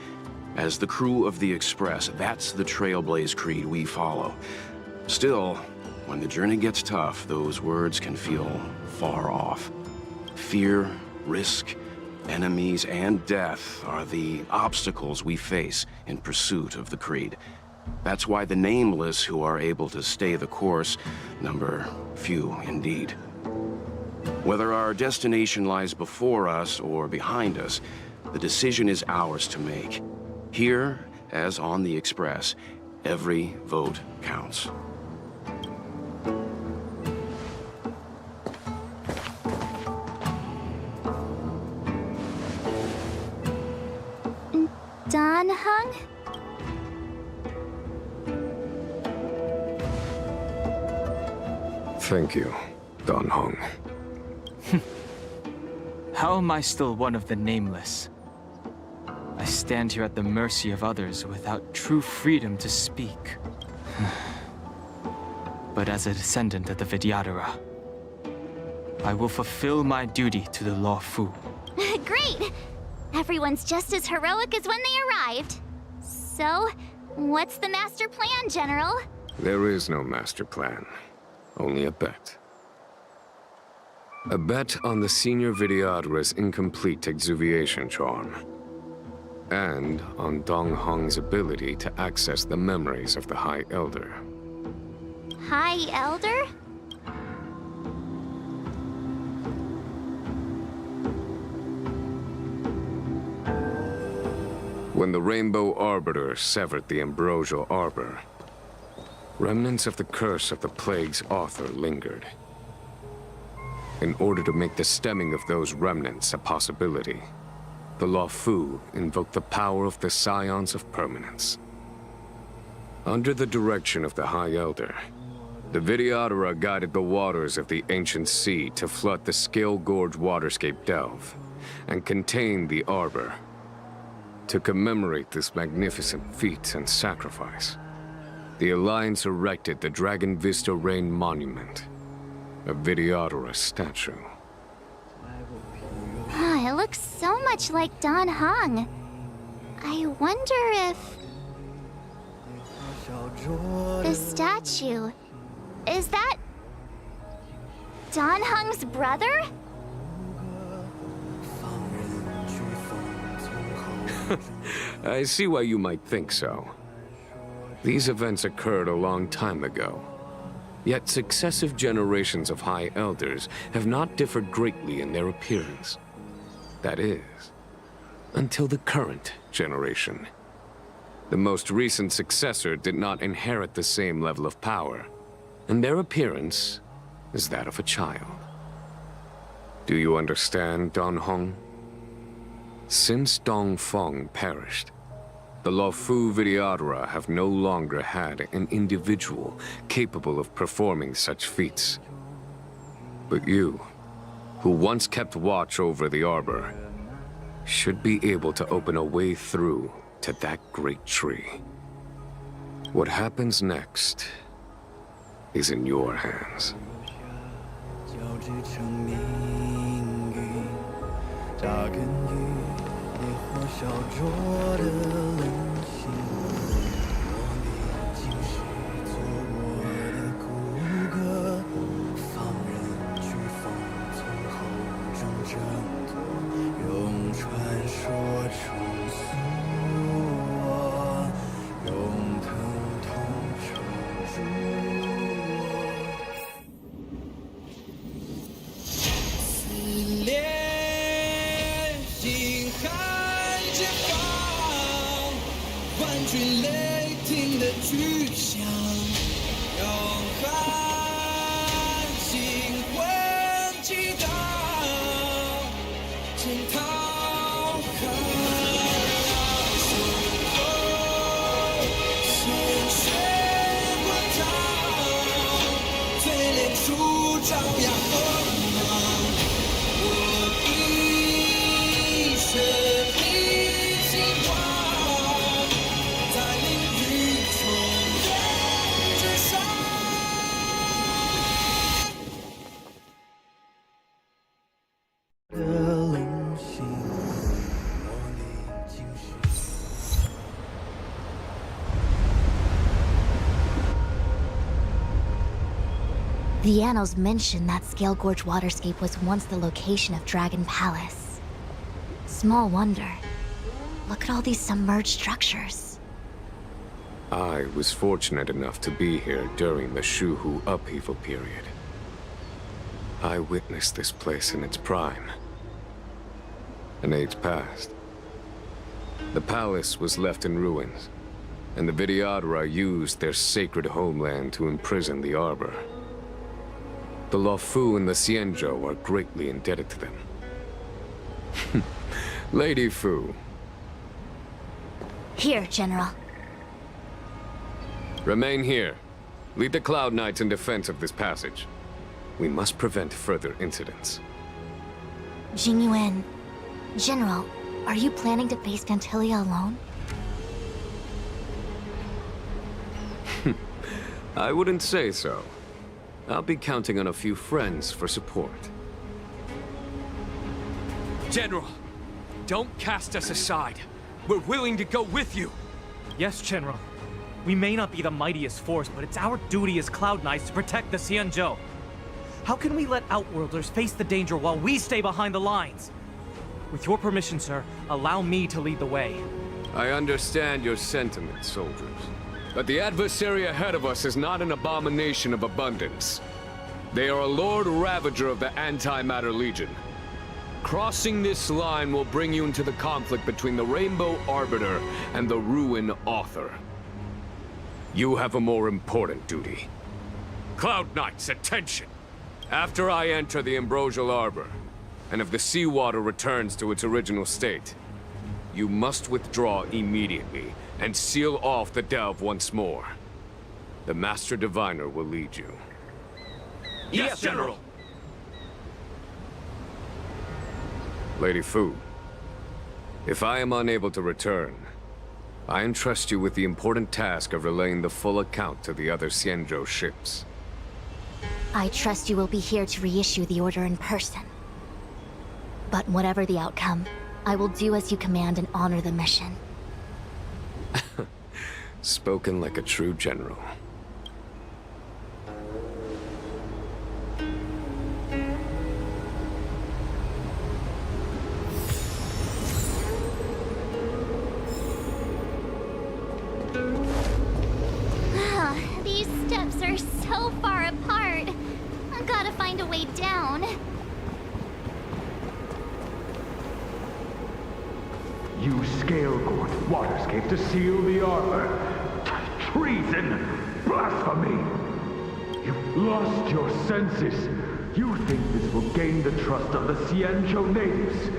As the crew of the Express, that's the Trailblaze creed we follow. Still, when the journey gets tough, those words can feel far off. Fear, risk, enemies, and death are the obstacles we face in pursuit of the creed. That's why the nameless who are able to stay the course number few indeed. Whether our destination lies before us or behind us, the decision is ours to make. Here, as on the Express, every vote counts. Don Hung? Thank you, Don Hung. How am I still one of the nameless? I stand here at the mercy of others without true freedom to speak. But as a descendant of the Vidyadhara, I will fulfill my duty to the Luofu. Great! Everyone's just as heroic as when they arrived. So, what's the master plan, General? There is no master plan, only a bet. A bet on the Senior Vidyadhara's incomplete exuviation charm. And on Dong Hong's ability to access the memories of the High Elder. High Elder? When the Rainbow Arbiter severed the Ambrosial Arbor, remnants of the curse of the Plague's author lingered. In order to make the stemming of those remnants a possibility, the Luofu invoked the power of the Scions of Permanence. Under the direction of the High Elder, the Vidyadhara guided the waters of the ancient sea to flood the Scale Gorge waterscape delve and contain the Arbor. To commemorate this magnificent feat and sacrifice, The Alliance erected the Dragon Vista Rain Monument, a Videodora statue. It looks so much like Don Hong. I wonder if... the statue... is that... Don Hong's brother? I see why you might think so. These events occurred a long time ago. Yet successive generations of High Elders have not differed greatly in their appearance. That is, until the current generation. The most recent successor did not inherit the same level of power, and their appearance is that of a child. Do you understand, Don Hong? Since Dong Feng perished, the Luofu Videodora have no longer had an individual capable of performing such feats. But you, who once kept watch over the Arbor, should be able to open a way through to that great tree. What happens next is in your hands. The annals mention that Scale Gorge waterscape was once the location of Dragon Palace. Small wonder. Look at all these submerged structures. I was fortunate enough to be here during the Shuhu upheaval period. I witnessed this place in its prime. An age passed. The palace was left in ruins, and the Videodora used their sacred homeland to imprison the Arbor. The Luofu and the Xianzhou are greatly indebted to them. Lady Fu. Here, General. Remain here. Lead the Cloud Knights in defense of this passage. We must prevent further incidents. Jing Yuan. General, are you planning to face Vantilia alone? I wouldn't say so. I'll be counting on a few friends for support. General, don't cast us aside. We're willing to go with you. Yes, General. We may not be the mightiest force, but it's our duty as Cloud Knights to protect the Xianzhou. How can we let Outworlders face the danger while we stay behind the lines? With your permission, sir, allow me to lead the way. I understand your sentiments, soldiers. But the adversary ahead of us is not an abomination of abundance. They are a Lord Ravager of the Antimatter Legion. Crossing this line will bring you into the conflict between the Rainbow Arbiter and the Ruin Author. You have a more important duty. Cloud Knights, attention! After I enter the Ambrosial Arbor, and if the seawater returns to its original state, you must withdraw immediately and seal off the delve once more. The Master Diviner will lead you. Yes, General! Lady Fu, if I am unable to return, I entrust you with the important task of relaying the full account to the other Xianzhou ships. I trust you will be here to reissue the order in person. But whatever the outcome, I will do as you command and honor the mission. Spoken like a true general. These steps are so far apart. I've gotta find a way down. You Scale-Gort Waterscape to seal the arbor. Treason! Blasphemy! You've lost your senses. You think this will gain the trust of the Xianzhou natives.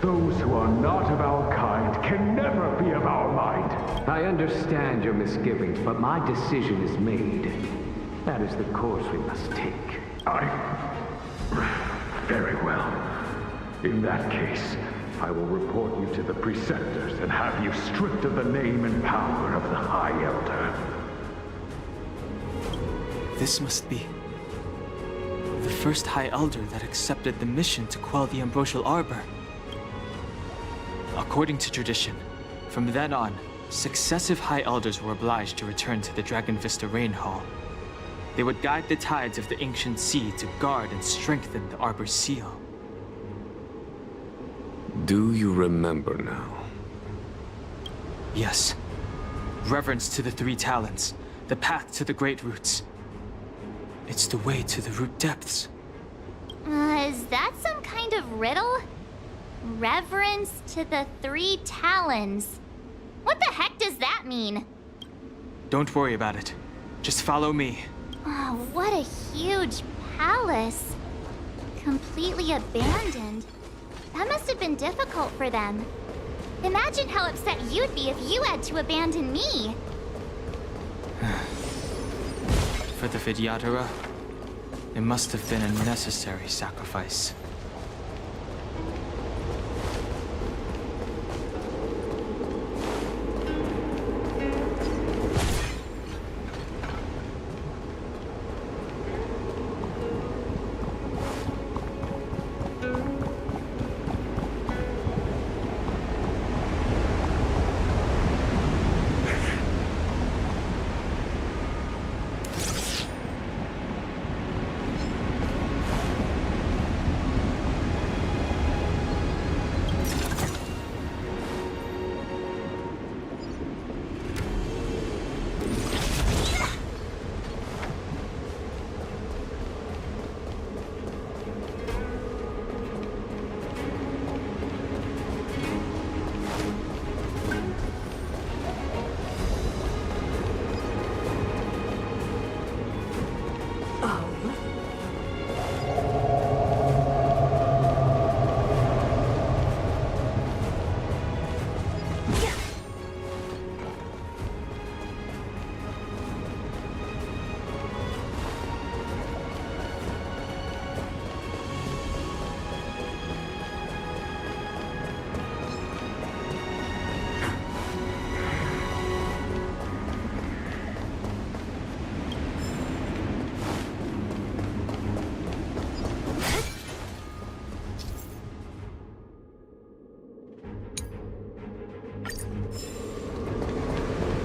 Those who are not of our kind can never be of our mind. I understand your misgivings, but my decision is made. That is the course we must take. Very well. In that case, I will report you to the Preceptors and have you stripped of the name and power of the High Elder. This must be the first High Elder that accepted the mission to quell the Ambrosial Arbor. According to tradition, from then on, successive High Elders were obliged to return to the Dragon Vista Rain Hall. They would guide the tides of the ancient sea to guard and strengthen the Arbor's seal. Do you remember now? Yes. Reverence to the Three Talons, the path to the Great Roots. It's the way to the root depths. Is that some kind of riddle? Reverence to the Three Talons. What the heck does that mean? Don't worry about it. Just follow me. Oh, what a huge palace. Completely abandoned. That must have been difficult for them. Imagine how upset you'd be if you had to abandon me. For the Vidyadhara, it must have been a necessary sacrifice.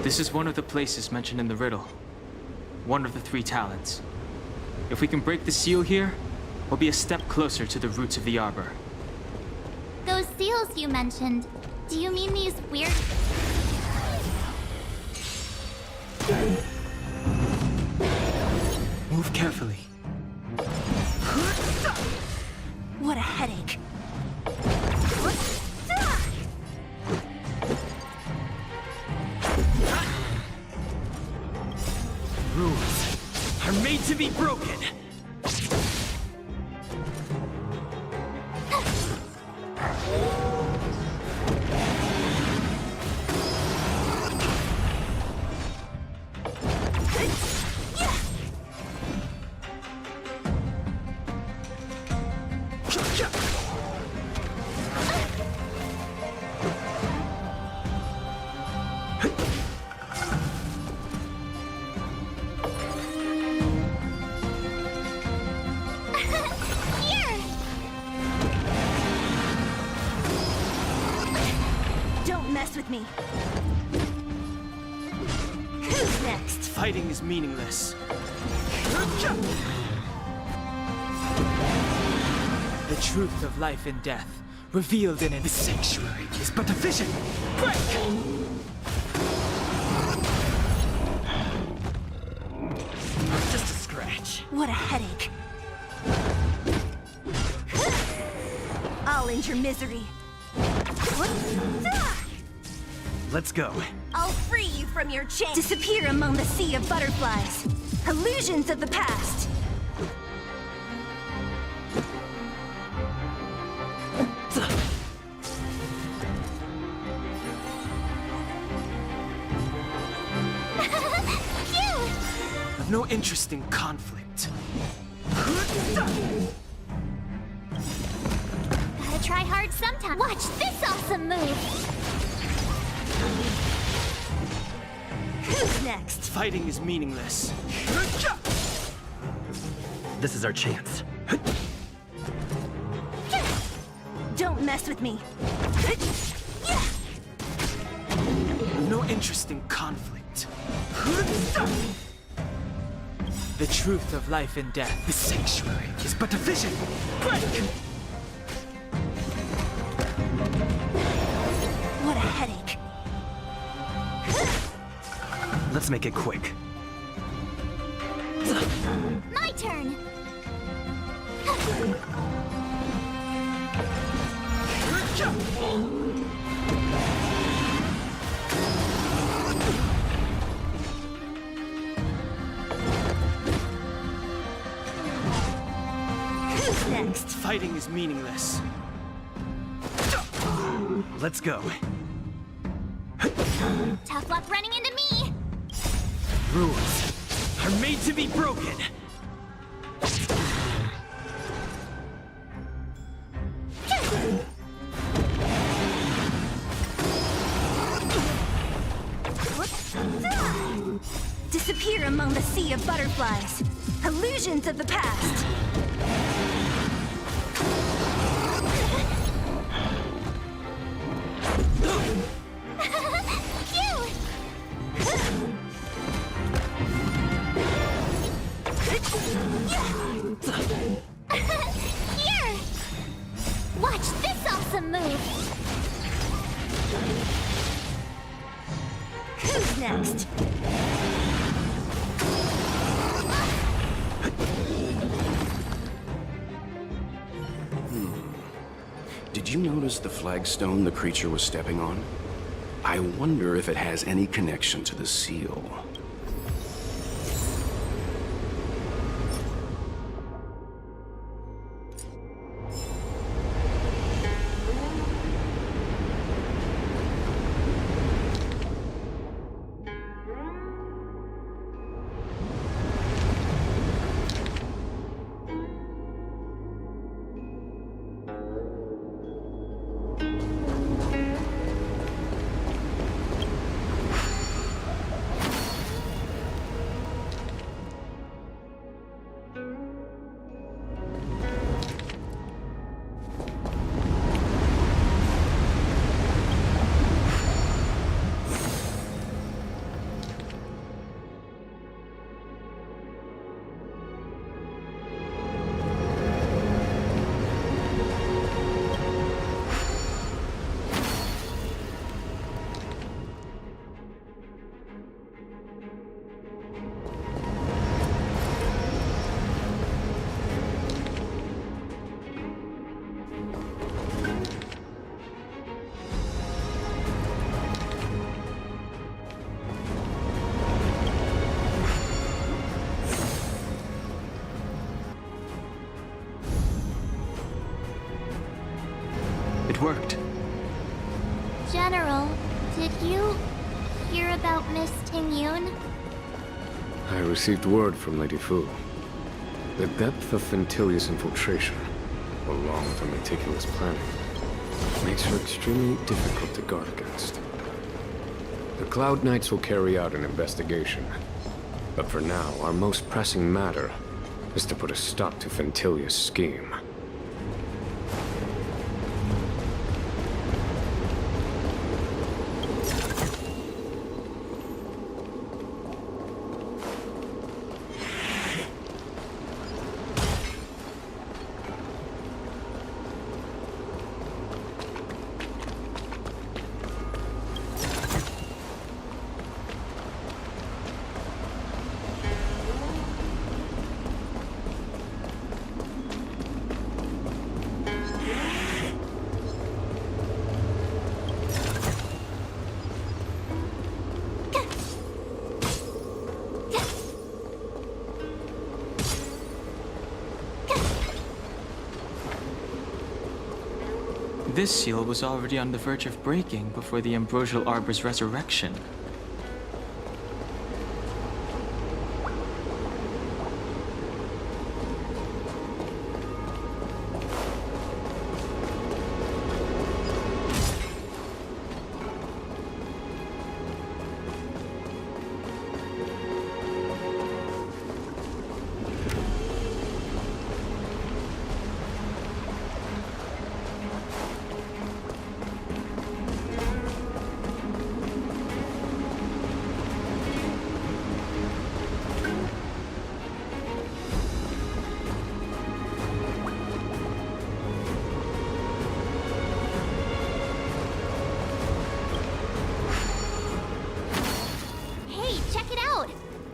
This is one of the places mentioned in the riddle. One of the Three Talons. If we can break the seal here, we'll be a step closer to the roots of the arbor. Those seals you mentioned, do you mean these weird... Move carefully. What a headache. Rules are made to be broken. with me. Who's next? Fighting is meaningless. The truth of life and death, revealed in it. The sanctuary is but a vision. Break! Just a scratch. What a headache. I'll end your misery. Let's go. I'll free you from your chains. Disappear among the sea of butterflies. Illusions of the past. I've no interest in conflict. Gotta try hard sometime. Watch this awesome move! Who's next? Fighting is meaningless. This is our chance. Don't mess with me. I've no interest in conflict. The truth of life and death. The sanctuary is but a vision. Break! What a headache. Let's make it quick. My turn! Who's next? Fighting is meaningless. Let's go. Tough luck running into me! Rules are made to be broken. Disappear among the sea of butterflies. Illusions of the past. Here! Watch this awesome move! Who's next? Did you notice the flagstone the creature was stepping on? I wonder if it has any connection to the seal. It worked. General, did you hear about Miss Tingyun? I received word from Lady Fu. The depth of Fentilius' infiltration, along with her meticulous planning, makes her extremely difficult to guard against. The Cloud Knights will carry out an investigation. But for now, our most pressing matter is to put a stop to Fentilius' scheme. this seal was already on the verge of breaking before the Ambrosial Arbor's resurrection.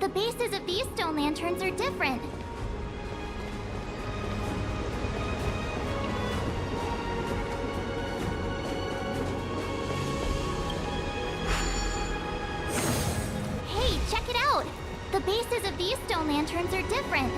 The bases of these stone lanterns are different. Hey, check it out! The bases of these stone lanterns are different.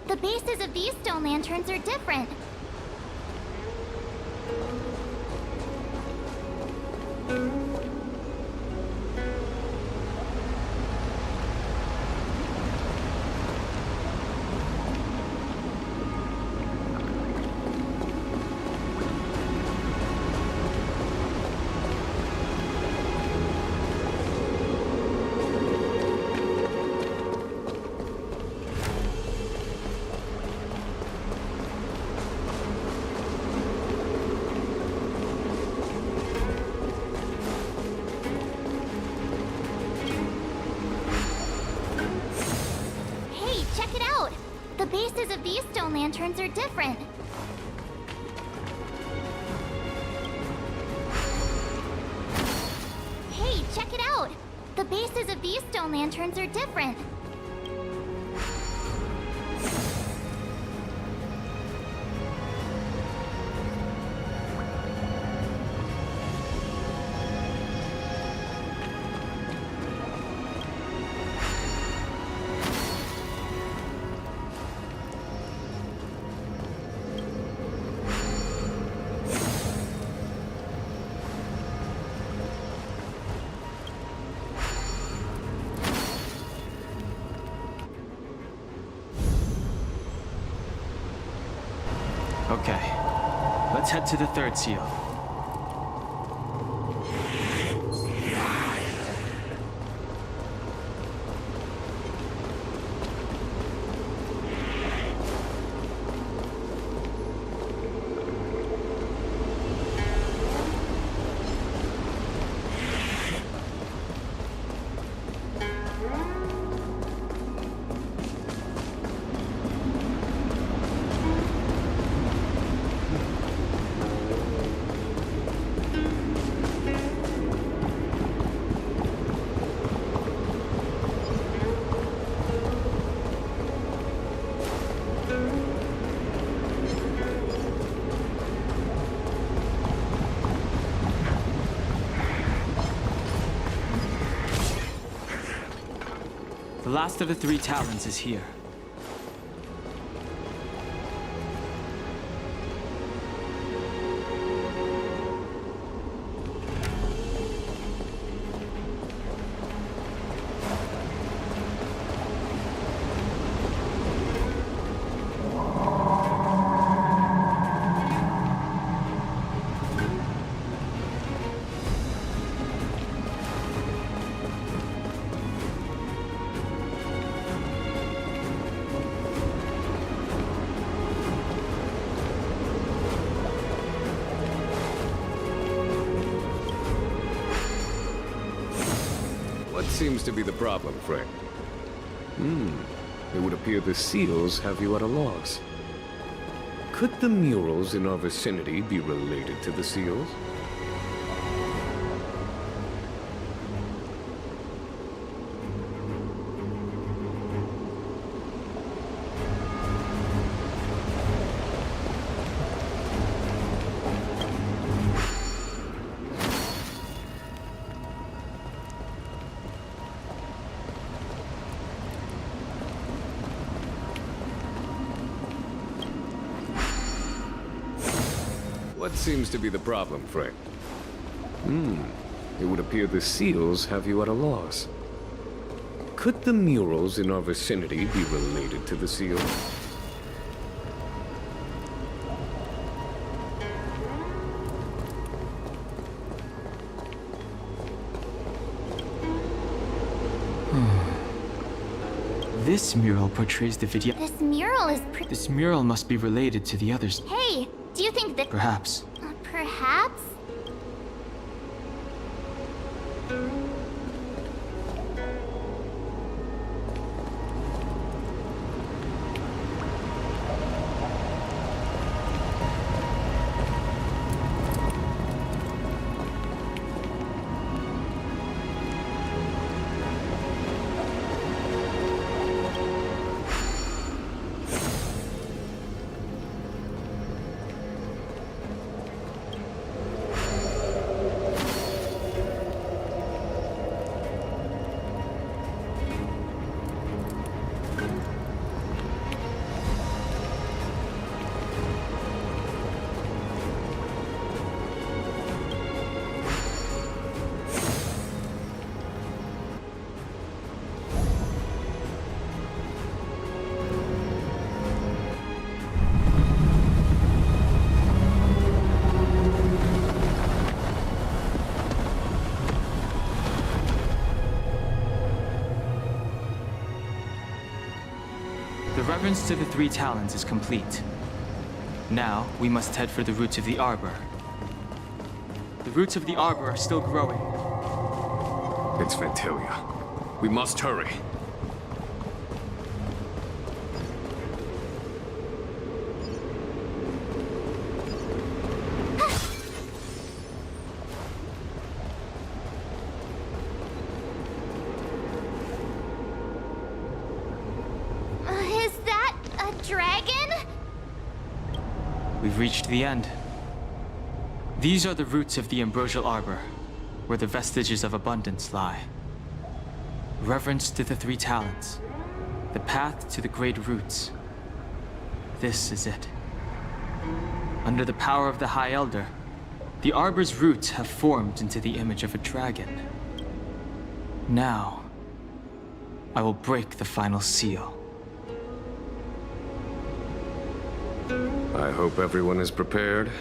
The bases of these stone lanterns are different. The bases of these stone lanterns are different. Hey, check it out! The bases of these stone lanterns are different. Okay, let's head to the third seal. The last of the three talons is here. What seems to be the problem, friend? It would appear the seals have you at a loss. Could the murals in our vicinity be related to the seals? What seems to be the problem, friend? It would appear the seals have you at a loss. Could the murals in our vicinity be related to the seals? This mural portrays the video. This mural is This mural must be related to the others. Hey, do you think that... Perhaps. Perhaps? The reverence to the three talons is complete. Now, we must head for the roots of the arbor. The roots of the arbor are still growing. It's Ventilia. We must hurry. Is that a dragon? We've reached the end. These are the roots of the ambrosial arbor, where the vestiges of abundance lie. Reverence to the three talents, the path to the great roots. This is it. Under the power of the High Elder, the arbor's roots have formed into the image of a dragon. Now, I will break the final seal. I hope everyone is prepared.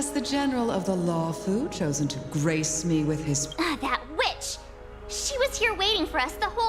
Has the General of the Law Fu chosen to grace me with his... That witch! She was here waiting for us the whole